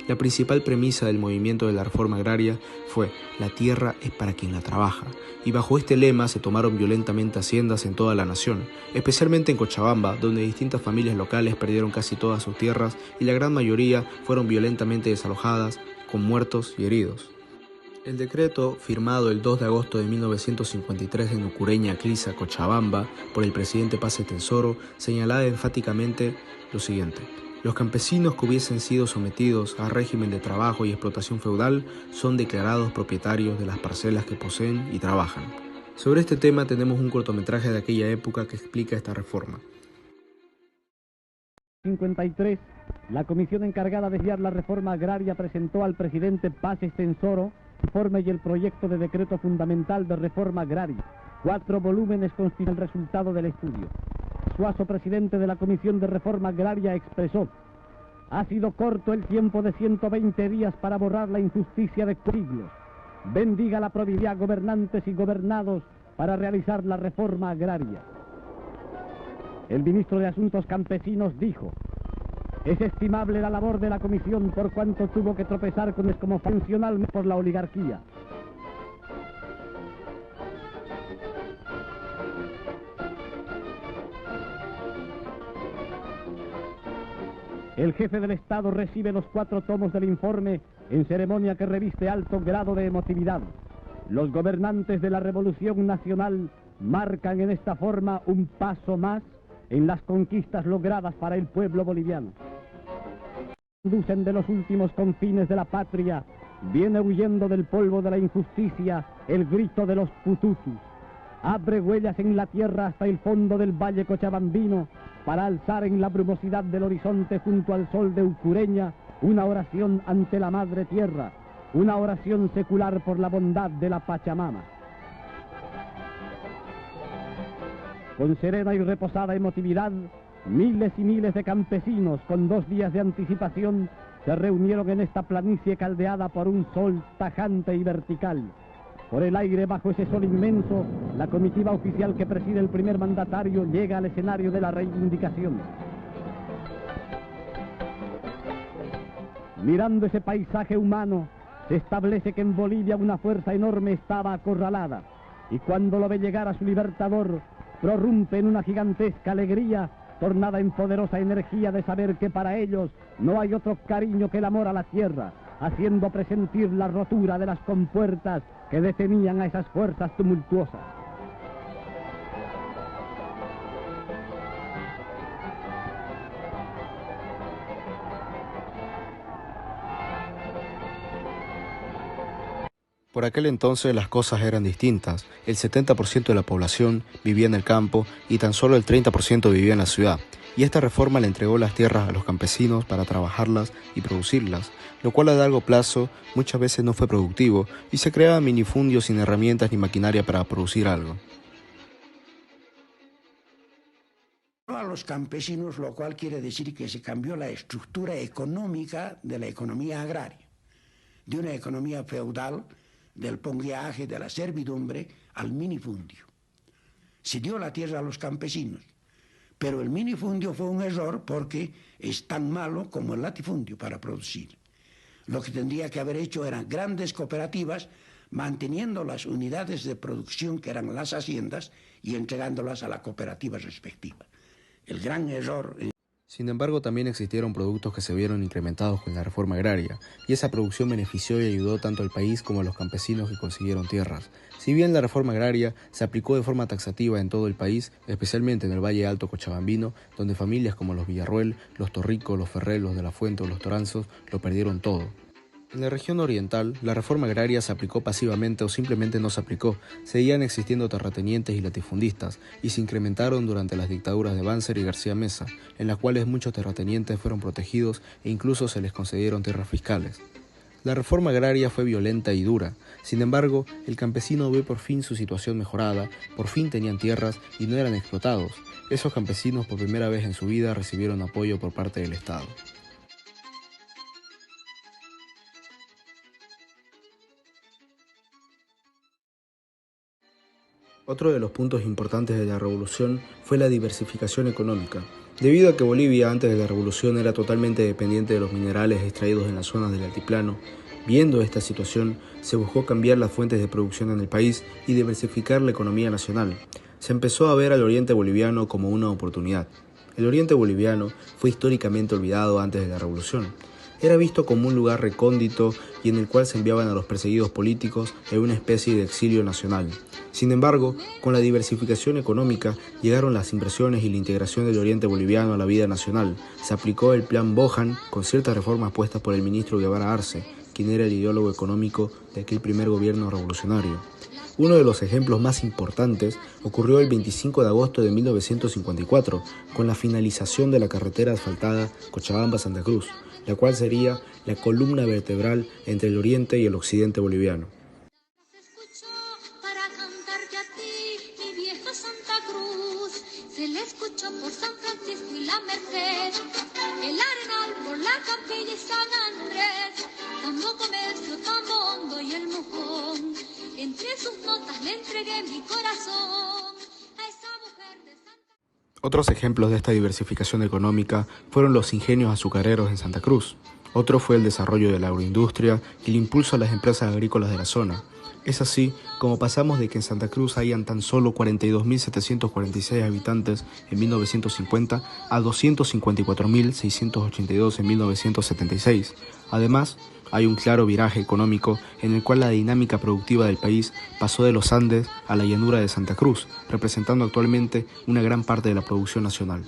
La principal premisa del movimiento de la reforma agraria fue «La tierra es para quien la trabaja», y bajo este lema se tomaron violentamente haciendas en toda la nación, especialmente en Cochabamba, donde distintas familias locales perdieron casi todas sus tierras y la gran mayoría fueron violentamente desalojadas, con muertos y heridos. El decreto, firmado el 2 de agosto de 1953 en Ucureña, Clisa, Cochabamba, por el presidente Paz Estenssoro, señalaba enfáticamente lo siguiente: los campesinos que hubiesen sido sometidos a régimen de trabajo y explotación feudal son declarados propietarios de las parcelas que poseen y trabajan. Sobre este tema tenemos un cortometraje de aquella época que explica esta reforma. 53, la comisión encargada de guiar la reforma agraria presentó al presidente Paz Estenssoro el informe y el proyecto de decreto fundamental de reforma agraria. 4 volúmenes constituyen el resultado del estudio. Suazo, presidente de la Comisión de Reforma Agraria, expresó: ha sido corto el tiempo de 120 días para borrar la injusticia de siglos. Bendiga la provincia, gobernantes y gobernados, para realizar la reforma agraria. El ministro de Asuntos Campesinos dijo: es estimable la labor de la comisión por cuanto tuvo que tropezar con como funcional por la oligarquía. El jefe del Estado recibe los 4 tomos del informe en ceremonia que reviste alto grado de emotividad. Los gobernantes de la Revolución Nacional marcan en esta forma un paso más en las conquistas logradas para el pueblo boliviano. conducen de los últimos confines de la patria, viene huyendo del polvo de la injusticia el grito de los pututus. Abre huellas en la tierra hasta el fondo del valle cochabambino para alzar en la brumosidad del horizonte junto al sol de Ucureña una oración ante la madre tierra, una oración secular por la bondad de la Pachamama. Con serena y reposada emotividad, miles y miles de campesinos con 2 días de anticipación se reunieron en esta planicie caldeada por un sol tajante y vertical. Por el aire, bajo ese sol inmenso, la comitiva oficial que preside el primer mandatario llega al escenario de la reivindicación. Mirando ese paisaje humano, se establece que en Bolivia una fuerza enorme estaba acorralada, y cuando lo ve llegar a su libertador, prorrumpe en una gigantesca alegría, tornada en poderosa energía de saber que para ellos no hay otro cariño que el amor a la tierra, haciendo presentir la rotura de las compuertas que detenían a esas fuerzas tumultuosas. Por aquel entonces las cosas eran distintas. El 70% de la población vivía en el campo y tan solo el 30% vivía en la ciudad. Y esta reforma le entregó las tierras a los campesinos para trabajarlas y producirlas, lo cual a largo plazo muchas veces no fue productivo y se creaban minifundios sin herramientas ni maquinaria para producir algo. A los campesinos, lo cual quiere decir que se cambió la estructura económica de la economía agraria, de una economía feudal, del pongueaje, de la servidumbre, al minifundio. Se dio la tierra a los campesinos, pero el minifundio fue un error porque es tan malo como el latifundio para producir. Lo que tendría que haber hecho eran grandes cooperativas, manteniendo las unidades de producción que eran las haciendas y entregándolas a la cooperativa respectiva. El gran error... Sin embargo, también existieron productos que se vieron incrementados con la reforma agraria, y esa producción benefició y ayudó tanto al país como a los campesinos que consiguieron tierras. Si bien la reforma agraria se aplicó de forma taxativa en todo el país, especialmente en el Valle Alto Cochabambino, donde familias como los Villarruel, los Torricos, los Ferrer, los de la Fuente o los Toranzos lo perdieron todo. En la región oriental, la reforma agraria se aplicó pasivamente o simplemente no se aplicó. Seguían existiendo terratenientes y latifundistas, y se incrementaron durante las dictaduras de Banzer y García Meza, en las cuales muchos terratenientes fueron protegidos e incluso se les concedieron tierras fiscales. La reforma agraria fue violenta y dura. Sin embargo, el campesino ve por fin su situación mejorada, por fin tenían tierras y no eran explotados. Esos campesinos por primera vez en su vida recibieron apoyo por parte del Estado. Otro de los puntos importantes de la revolución fue la diversificación económica. Debido a que Bolivia antes de la revolución era totalmente dependiente de los minerales extraídos en las zonas del altiplano, viendo esta situación, se buscó cambiar las fuentes de producción en el país y diversificar la economía nacional. Se empezó a ver al oriente boliviano como una oportunidad. El oriente boliviano fue históricamente olvidado antes de la revolución. Era visto como un lugar recóndito y en el cual se enviaban a los perseguidos políticos en una especie de exilio nacional. Sin embargo, con la diversificación económica llegaron las inversiones y la integración del oriente boliviano a la vida nacional. Se aplicó el Plan Bojan con ciertas reformas puestas por el ministro Guevara Arce, quien era el ideólogo económico de aquel primer gobierno revolucionario. Uno de los ejemplos más importantes ocurrió el 25 de agosto de 1954, con la finalización de la carretera asfaltada Cochabamba-Santa Cruz, la cual sería la columna vertebral entre el oriente y el occidente boliviano. Para cantarte a ti, mi vieja Santa Cruz, se le escuchó por San Francisco y la Merced, el Arenal por la Capilla y San Andrés, Tambo Comercio, Tambo Hondo y el Mojón, entre sus notas le entregué mi corazón a esa mujer de Santa Cruz. Otros ejemplos de esta diversificación económica fueron los ingenios azucareros en Santa Cruz. Otro fue el desarrollo de la agroindustria y el impulso a las empresas agrícolas de la zona. Es así como pasamos de que en Santa Cruz hayan tan solo 42.746 habitantes en 1950 a 254.682 en 1976. Además, hay un claro viraje económico en el cual la dinámica productiva del país pasó de los Andes a la llanura de Santa Cruz, representando actualmente una gran parte de la producción nacional.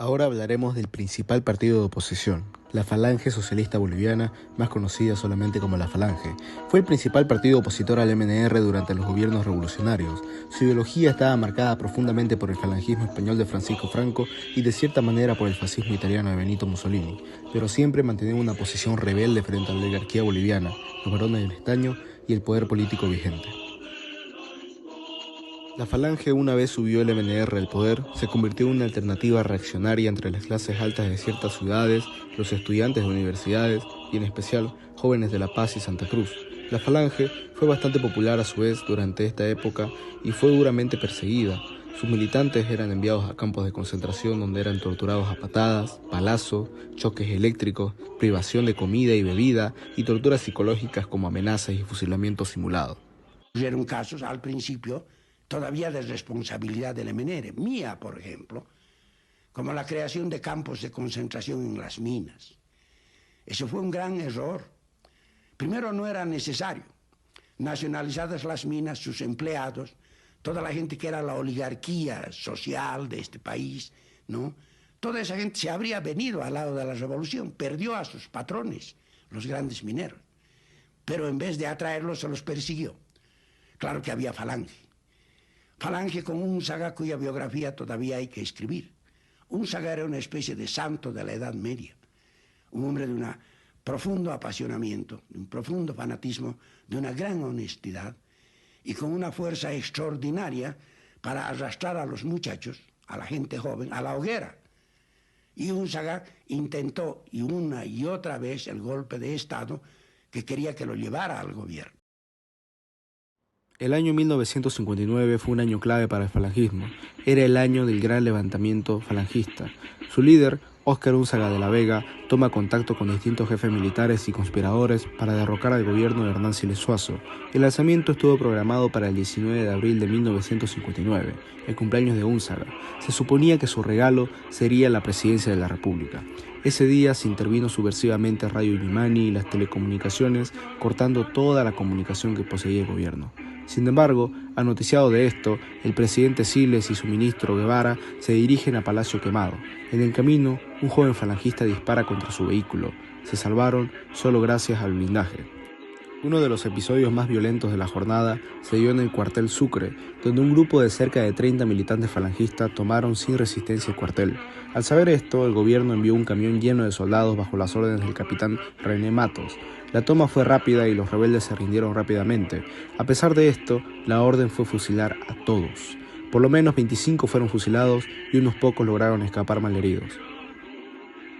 Ahora hablaremos del principal partido de oposición, la Falange Socialista Boliviana, más conocida solamente como la Falange. Fue el principal partido opositor al MNR durante los gobiernos revolucionarios. Su ideología estaba marcada profundamente por el falangismo español de Francisco Franco y de cierta manera por el fascismo italiano de Benito Mussolini, pero siempre mantenían una posición rebelde frente a la oligarquía boliviana, los varones del estaño y el poder político vigente. La Falange, una vez subió el MNR al poder, se convirtió en una alternativa reaccionaria entre las clases altas de ciertas ciudades, los estudiantes de universidades y en especial jóvenes de La Paz y Santa Cruz. La Falange fue bastante popular a su vez durante esta época y fue duramente perseguida. Sus militantes eran enviados a campos de concentración donde eran torturados a patadas, palazos, choques eléctricos, privación de comida y bebida y torturas psicológicas como amenazas y fusilamientos simulados. Hubieron casos al principio todavía de responsabilidad del MNR, mía, por ejemplo, como la creación de campos de concentración en las minas. Eso fue un gran error. Primero, no era necesario. Nacionalizadas las minas, sus empleados, toda la gente que era la oligarquía social de este país, ¿no? Toda esa gente se habría venido al lado de la revolución, perdió a sus patrones, los grandes mineros. Pero en vez de atraerlos, se los persiguió. Claro que había Falange. Falange con Únzaga, cuya biografía todavía hay que escribir. Únzaga era una especie de santo de la Edad Media, un hombre de un profundo apasionamiento, de un profundo fanatismo, de una gran honestidad y con una fuerza extraordinaria para arrastrar a los muchachos, a la gente joven, a la hoguera. Y Únzaga intentó, y una y otra vez, el golpe de Estado que quería que lo llevara al gobierno. El año 1959 fue un año clave para el falangismo. Era el año del gran levantamiento falangista. Su líder, Óscar Únzaga de la Vega, toma contacto con distintos jefes militares y conspiradores para derrocar al gobierno de Hernán Siles Suazo. El lanzamiento estuvo programado para el 19 de abril de 1959, el cumpleaños de Únzaga. Se suponía que su regalo sería la presidencia de la República. Ese día se intervino subversivamente Radio Illimani y las telecomunicaciones, cortando toda la comunicación que poseía el gobierno. Sin embargo, anoticiado de esto, el presidente Siles y su ministro Guevara se dirigen a Palacio Quemado. En el camino, un joven falangista dispara contra su vehículo. Se salvaron solo gracias al blindaje. Uno de los episodios más violentos de la jornada se dio en el cuartel Sucre, donde un grupo de cerca de 30 militantes falangistas tomaron sin resistencia el cuartel. Al saber esto, el gobierno envió un camión lleno de soldados bajo las órdenes del capitán René Matos. La toma fue rápida y los rebeldes se rindieron rápidamente. A pesar de esto, la orden fue fusilar a todos. Por lo menos 25 fueron fusilados y unos pocos lograron escapar malheridos.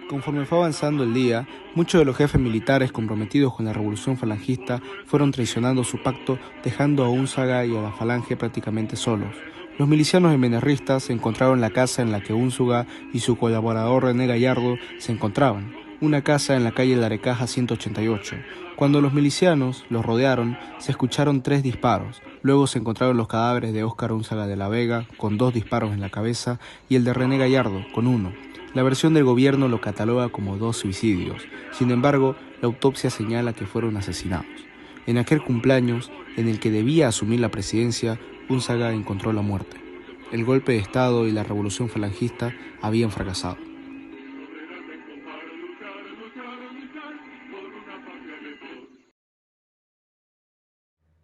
Conforme fue avanzando el día, muchos de los jefes militares comprometidos con la revolución falangista fueron traicionando su pacto, dejando a Únzaga y a la Falange prácticamente solos. Los milicianos MNRistas encontraron la casa en la que Únzaga y su colaborador René Gallardo se encontraban, una casa en la calle Larecaja 188. Cuando los milicianos los rodearon, se escucharon 3 disparos. Luego se encontraron los cadáveres de Óscar Únzaga de la Vega, con 2 disparos en la cabeza, y el de René Gallardo, con 1. La versión del gobierno lo cataloga como 2 suicidios. Sin embargo, la autopsia señala que fueron asesinados. En aquel cumpleaños, en el que debía asumir la presidencia, Únzaga encontró la muerte. El golpe de Estado y la revolución falangista habían fracasado.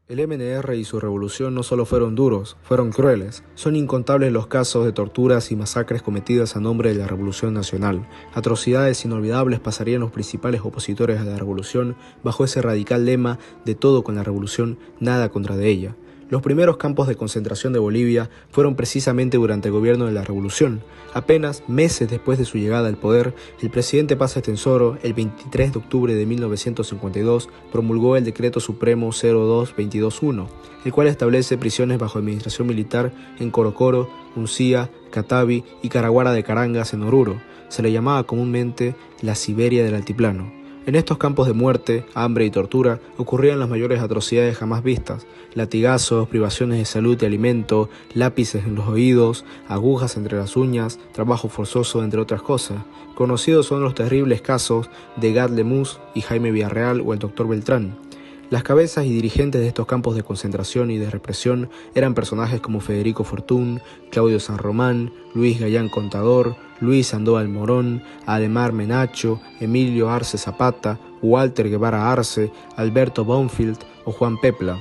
El MNR y su revolución no solo fueron duros, fueron crueles. Son incontables los casos de torturas y masacres cometidas a nombre de la Revolución Nacional. Atrocidades inolvidables pasarían los principales opositores a la revolución bajo ese radical lema de todo con la revolución, nada contra de ella. Los primeros campos de concentración de Bolivia fueron precisamente durante el gobierno de la Revolución. Apenas meses después de su llegada al poder, el presidente Paz Estenssoro, el 23 de octubre de 1952, promulgó el Decreto Supremo 02-221, el cual establece prisiones bajo administración militar en Corocoro, Uncía, Catavi y Caraguara de Carangas en Oruro. Se le llamaba comúnmente la Siberia del Altiplano. En estos campos de muerte, hambre y tortura ocurrían las mayores atrocidades jamás vistas: latigazos, privaciones de salud y alimento, lápices en los oídos, agujas entre las uñas, trabajo forzoso, entre otras cosas. Conocidos son los terribles casos de Gad Lemus y Jaime Villarreal o el Dr. Beltrán. Las cabezas y dirigentes de estos campos de concentración y de represión eran personajes como Federico Fortún, Claudio San Román, Luis Gallán Contador, Luis Sandoval Morón, Ademar Menacho, Emilio Arce Zapata, Walter Guevara Arce, Alberto Bonfield o Juan Pepla.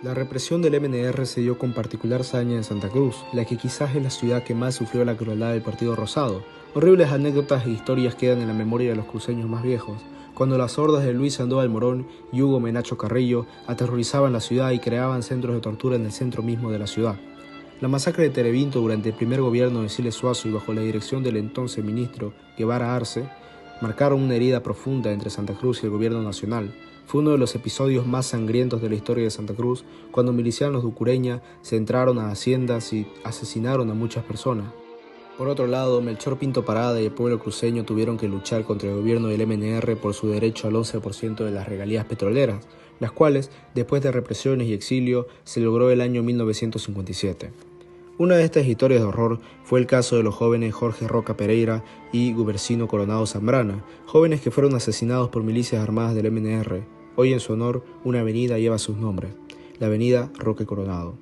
La represión del MNR se dio con particular saña en Santa Cruz, la que quizás es la ciudad que más sufrió la crueldad del Partido Rosado. Horribles anécdotas e historias quedan en la memoria de los cruceños más viejos, cuando las hordas de Luis Sandoval Morón y Hugo Menacho Carrillo aterrorizaban la ciudad y creaban centros de tortura en el centro mismo de la ciudad. La masacre de Terevinto durante el primer gobierno de Siles Suazo y bajo la dirección del entonces ministro Guevara Arce marcaron una herida profunda entre Santa Cruz y el gobierno nacional. Fue uno de los episodios más sangrientos de la historia de Santa Cruz, cuando milicianos de Ucureña se entraron a haciendas y asesinaron a muchas personas. Por otro lado, Melchor Pinto Parada y el pueblo cruceño tuvieron que luchar contra el gobierno del MNR por su derecho al 11% de las regalías petroleras, las cuales, después de represiones y exilio, se logró el año 1957. Una de estas historias de horror fue el caso de los jóvenes Jorge Roca Pereira y Gubercino Coronado Zambrana, jóvenes que fueron asesinados por milicias armadas del MNR. Hoy en su honor, una avenida lleva sus nombres, la avenida Roque Coronado.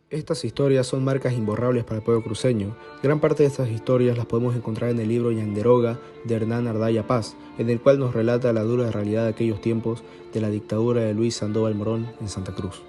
Estas historias son marcas imborrables para el pueblo cruceño. Gran parte de estas historias las podemos encontrar en el libro Yanderoga de Hernán Ardaya Paz, en el cual nos relata la dura realidad de aquellos tiempos de la dictadura de Luis Sandoval Morón en Santa Cruz.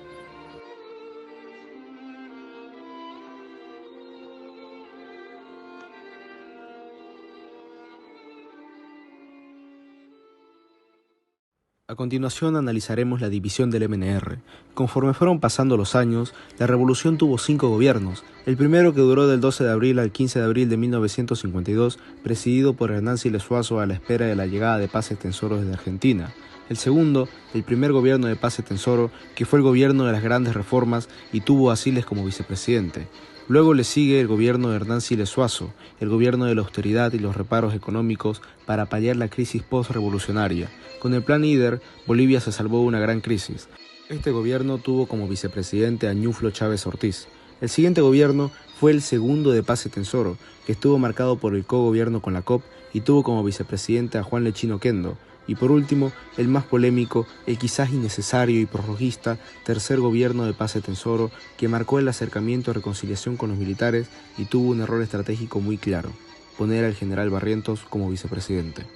A continuación analizaremos la división del MNR. Conforme fueron pasando los años, la revolución tuvo 5 gobiernos. El primero, que duró del 12 de abril al 15 de abril de 1952, presidido por Hernán Siles Suazo a la espera de la llegada de Paz Estenssoro desde Argentina. El segundo, el primer gobierno de Paz Estenssoro, que fue el gobierno de las grandes reformas y tuvo a Siles como vicepresidente. Luego le sigue el gobierno de Hernán Siles Suazo, el gobierno de la austeridad y los reparos económicos para paliar la crisis post-revolucionaria. Con el Plan Ider, Bolivia se salvó de una gran crisis. Este gobierno tuvo como vicepresidente a Ñuflo Chávez Ortiz. El siguiente gobierno fue el segundo de Paz Estenssoro, que estuvo marcado por el cogobierno con la COP y tuvo como vicepresidente a Juan Lechino Oquendo. Y por último, el más polémico, el quizás innecesario y prorrogista tercer gobierno de Paz Estenssoro, que marcó el acercamiento y reconciliación con los militares y tuvo un error estratégico muy claro: poner al general Barrientos como vicepresidente.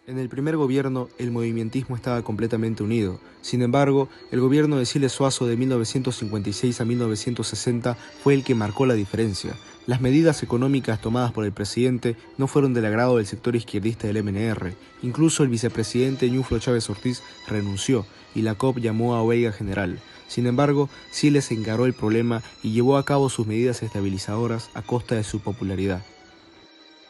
En el primer gobierno, el movimentismo estaba completamente unido. Sin embargo, el gobierno de Siles Suazo de 1956 a 1960 fue el que marcó la diferencia. Las medidas económicas tomadas por el presidente no fueron del agrado del sector izquierdista del MNR. Incluso el vicepresidente Ñuflo Chávez Ortiz renunció y la COP llamó a huelga general. Sin embargo, Siles encaró el problema y llevó a cabo sus medidas estabilizadoras a costa de su popularidad.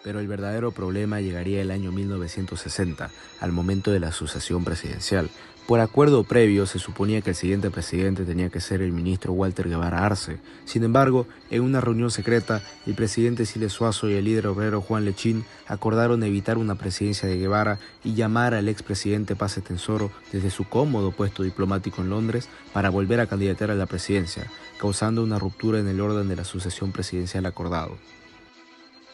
Pero el verdadero problema llegaría el año 1960, al momento de la sucesión presidencial. Por acuerdo previo, se suponía que el siguiente presidente tenía que ser el ministro Walter Guevara Arce. Sin embargo, en una reunión secreta, el presidente Siles Suazo y el líder obrero Juan Lechín acordaron evitar una presidencia de Guevara y llamar al expresidente Paz Estenssoro desde su cómodo puesto diplomático en Londres para volver a candidatar a la presidencia, causando una ruptura en el orden de la sucesión presidencial acordado.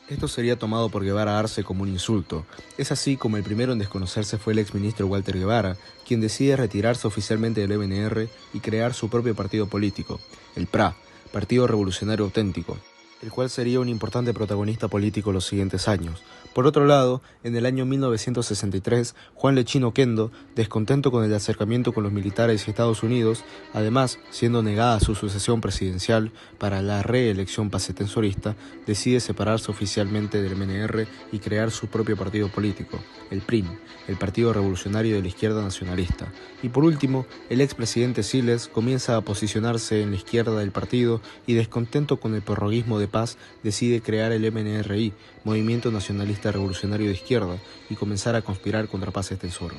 Esto sería tomado por Guevara Arce como un insulto. Es así como el primero en desconocerse fue el exministro Walter Guevara, quien decide retirarse oficialmente del MNR y crear su propio partido político, el PRA, Partido Revolucionario Auténtico, el cual sería un importante protagonista político los siguientes años. Por otro lado, en el año 1963, Juan Lechino Oquendo, descontento con el acercamiento con los militares y Estados Unidos, además siendo negada su sucesión presidencial para la reelección pacetensorista, decide separarse oficialmente del MNR y crear su propio partido político, el PRIN, el Partido Revolucionario de la Izquierda Nacionalista. Y por último, el expresidente Siles comienza a posicionarse en la izquierda del partido y, descontento con el prorroguismo de Paz, decide crear el MNRI, Movimiento Nacionalista Revolucionario de Izquierda, y comenzar a conspirar contra Paz Estenssoro.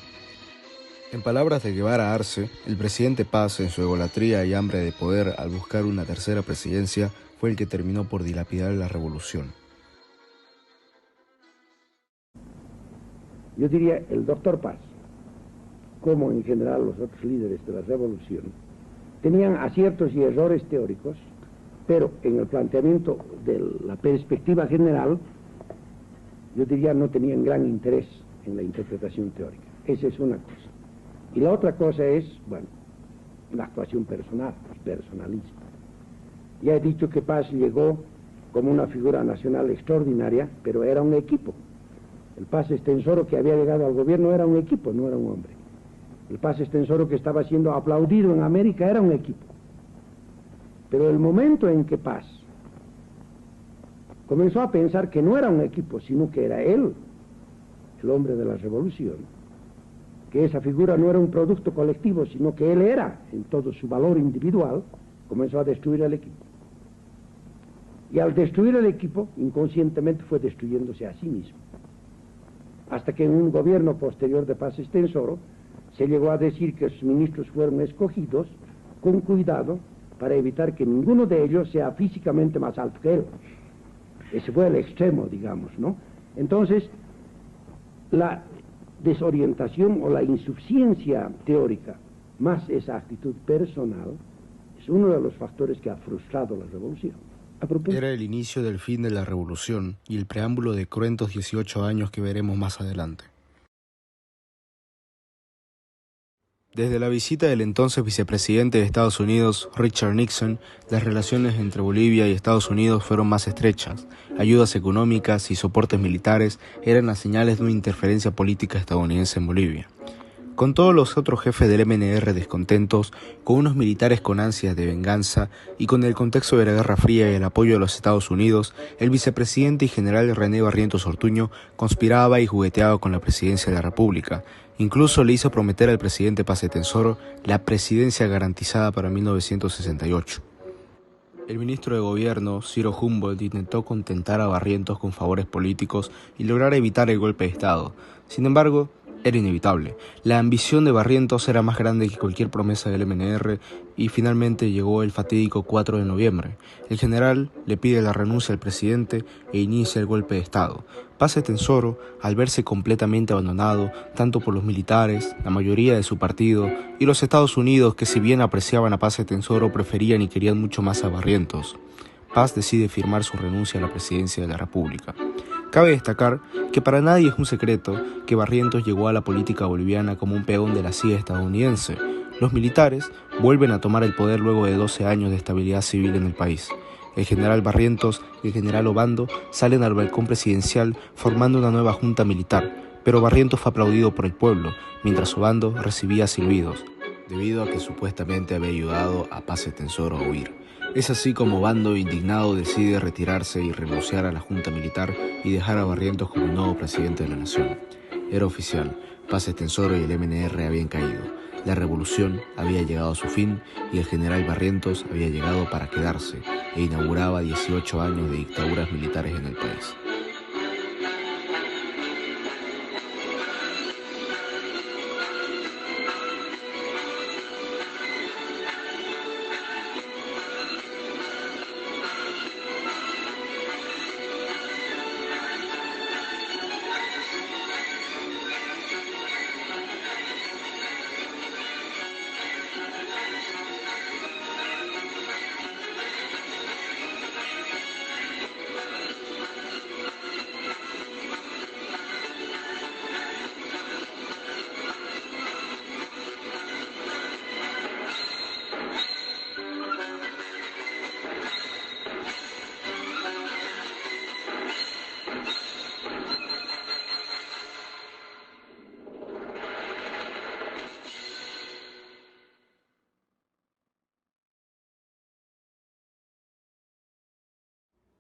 En palabras de Guevara Arce, el presidente Paz, en su egolatría y hambre de poder al buscar una tercera presidencia, fue el que terminó por dilapidar la revolución. Yo diría el doctor Paz, como en general los otros líderes de la revolución, tenían aciertos y errores teóricos, pero en el planteamiento de la perspectiva general, yo diría no tenían gran interés en la interpretación teórica. Esa es una cosa. Y la otra cosa es, bueno, la actuación personal y personalista. Ya he dicho que Paz llegó como una figura nacional extraordinaria, pero era un equipo. El Paz Estenssoro que había llegado al gobierno era un equipo, no era un hombre. El Paz Estenssoro que estaba siendo aplaudido en América era un equipo. Pero el momento en que Paz comenzó a pensar que no era un equipo, sino que era él, el hombre de la revolución, que esa figura no era un producto colectivo, sino que él era, en todo su valor individual, comenzó a destruir el equipo. Y al destruir el equipo, inconscientemente fue destruyéndose a sí mismo. Hasta que en un gobierno posterior de Paz Estenssoro, se llegó a decir que sus ministros fueron escogidos con cuidado para evitar que ninguno de ellos sea físicamente más alto que él. Ese fue el extremo, digamos, ¿no? Entonces, la desorientación o la insuficiencia teórica, más esa actitud personal, es uno de los factores que ha frustrado la revolución. Era el inicio del fin de la revolución y el preámbulo de cruentos 18 años que veremos más adelante. Desde la visita del entonces vicepresidente de Estados Unidos, Richard Nixon, las relaciones entre Bolivia y Estados Unidos fueron más estrechas. Ayudas económicas y soportes militares eran las señales de una interferencia política estadounidense en Bolivia. Con todos los otros jefes del MNR descontentos, con unos militares con ansias de venganza y con el contexto de la Guerra Fría y el apoyo de los Estados Unidos, el vicepresidente y general René Barrientos Ortuño conspiraba y jugueteaba con la presidencia de la República. Incluso le hizo prometer al presidente Paz Estenssoro la presidencia garantizada para 1968. El ministro de Gobierno, Ciro Humboldt, intentó contentar a Barrientos con favores políticos y lograr evitar el golpe de Estado. Sin embargo, era inevitable. La ambición de Barrientos era más grande que cualquier promesa del MNR y finalmente llegó el fatídico 4 de noviembre. El general le pide la renuncia al presidente e inicia el golpe de Estado. Paz Estenssoro, al verse completamente abandonado, tanto por los militares, la mayoría de su partido, y los Estados Unidos, que si bien apreciaban a Paz Estenssoro, preferían y querían mucho más a Barrientos. Paz decide firmar su renuncia a la presidencia de la República. Cabe destacar que para nadie es un secreto que Barrientos llegó a la política boliviana como un peón de la CIA estadounidense. Los militares vuelven a tomar el poder luego de 12 años de estabilidad civil en el país. El general Barrientos y el general Obando salen al balcón presidencial formando una nueva junta militar, pero Barrientos fue aplaudido por el pueblo, mientras Obando recibía silbidos, debido a que supuestamente había ayudado a Paz Estenssoro a huir. Es así como Obando, indignado, decide retirarse y renunciar a la junta militar y dejar a Barrientos como nuevo presidente de la nación. Era oficial, Paz Estenssoro y el MNR habían caído. La revolución había llegado a su fin y el general Barrientos había llegado para quedarse e inauguraba 18 años de dictaduras militares en el país.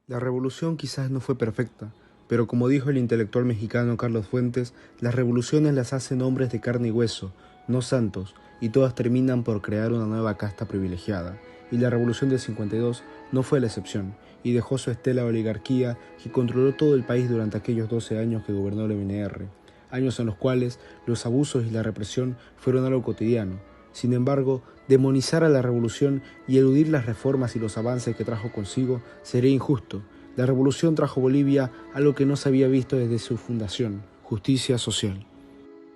La revolución quizás no fue perfecta, pero como dijo el intelectual mexicano Carlos Fuentes, las revoluciones las hacen hombres de carne y hueso, no santos, y todas terminan por crear una nueva casta privilegiada. Y la revolución del 52 no fue la excepción, y dejó su estela de oligarquía que controló todo el país durante aquellos 12 años que gobernó el MNR, años en los cuales los abusos y la represión fueron algo cotidiano. Sin embargo, demonizar a la revolución y eludir las reformas y los avances que trajo consigo sería injusto. La revolución trajo a Bolivia algo que no se había visto desde su fundación: justicia social.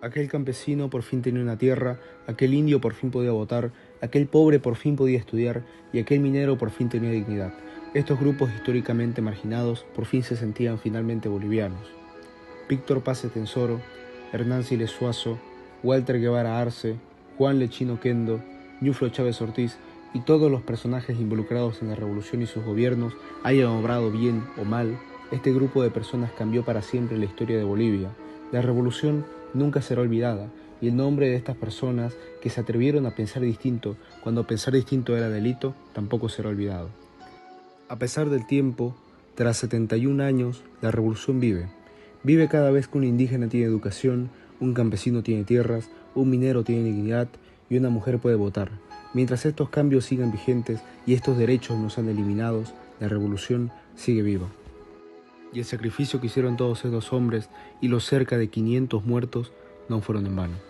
Aquel campesino por fin tenía una tierra, aquel indio por fin podía votar, aquel pobre por fin podía estudiar y aquel minero por fin tenía dignidad. Estos grupos históricamente marginados por fin se sentían finalmente bolivianos. Víctor Paz Estenssoro, Hernán Siles Suazo, Walter Guevara Arce, Juan Lechino Kendo, Ñuflo Chávez Ortiz y todos los personajes involucrados en la revolución y sus gobiernos hayan obrado bien o mal, este grupo de personas cambió para siempre la historia de Bolivia. La revolución nunca será olvidada, y el nombre de estas personas que se atrevieron a pensar distinto cuando pensar distinto era delito, tampoco será olvidado. A pesar del tiempo, tras 71 años, la revolución vive. Vive cada vez que un indígena tiene educación, un campesino tiene tierras, un minero tiene dignidad y una mujer puede votar. Mientras estos cambios sigan vigentes y estos derechos no sean eliminados, la revolución sigue viva. Y el sacrificio que hicieron todos estos hombres y los cerca de 500 muertos no fueron en vano.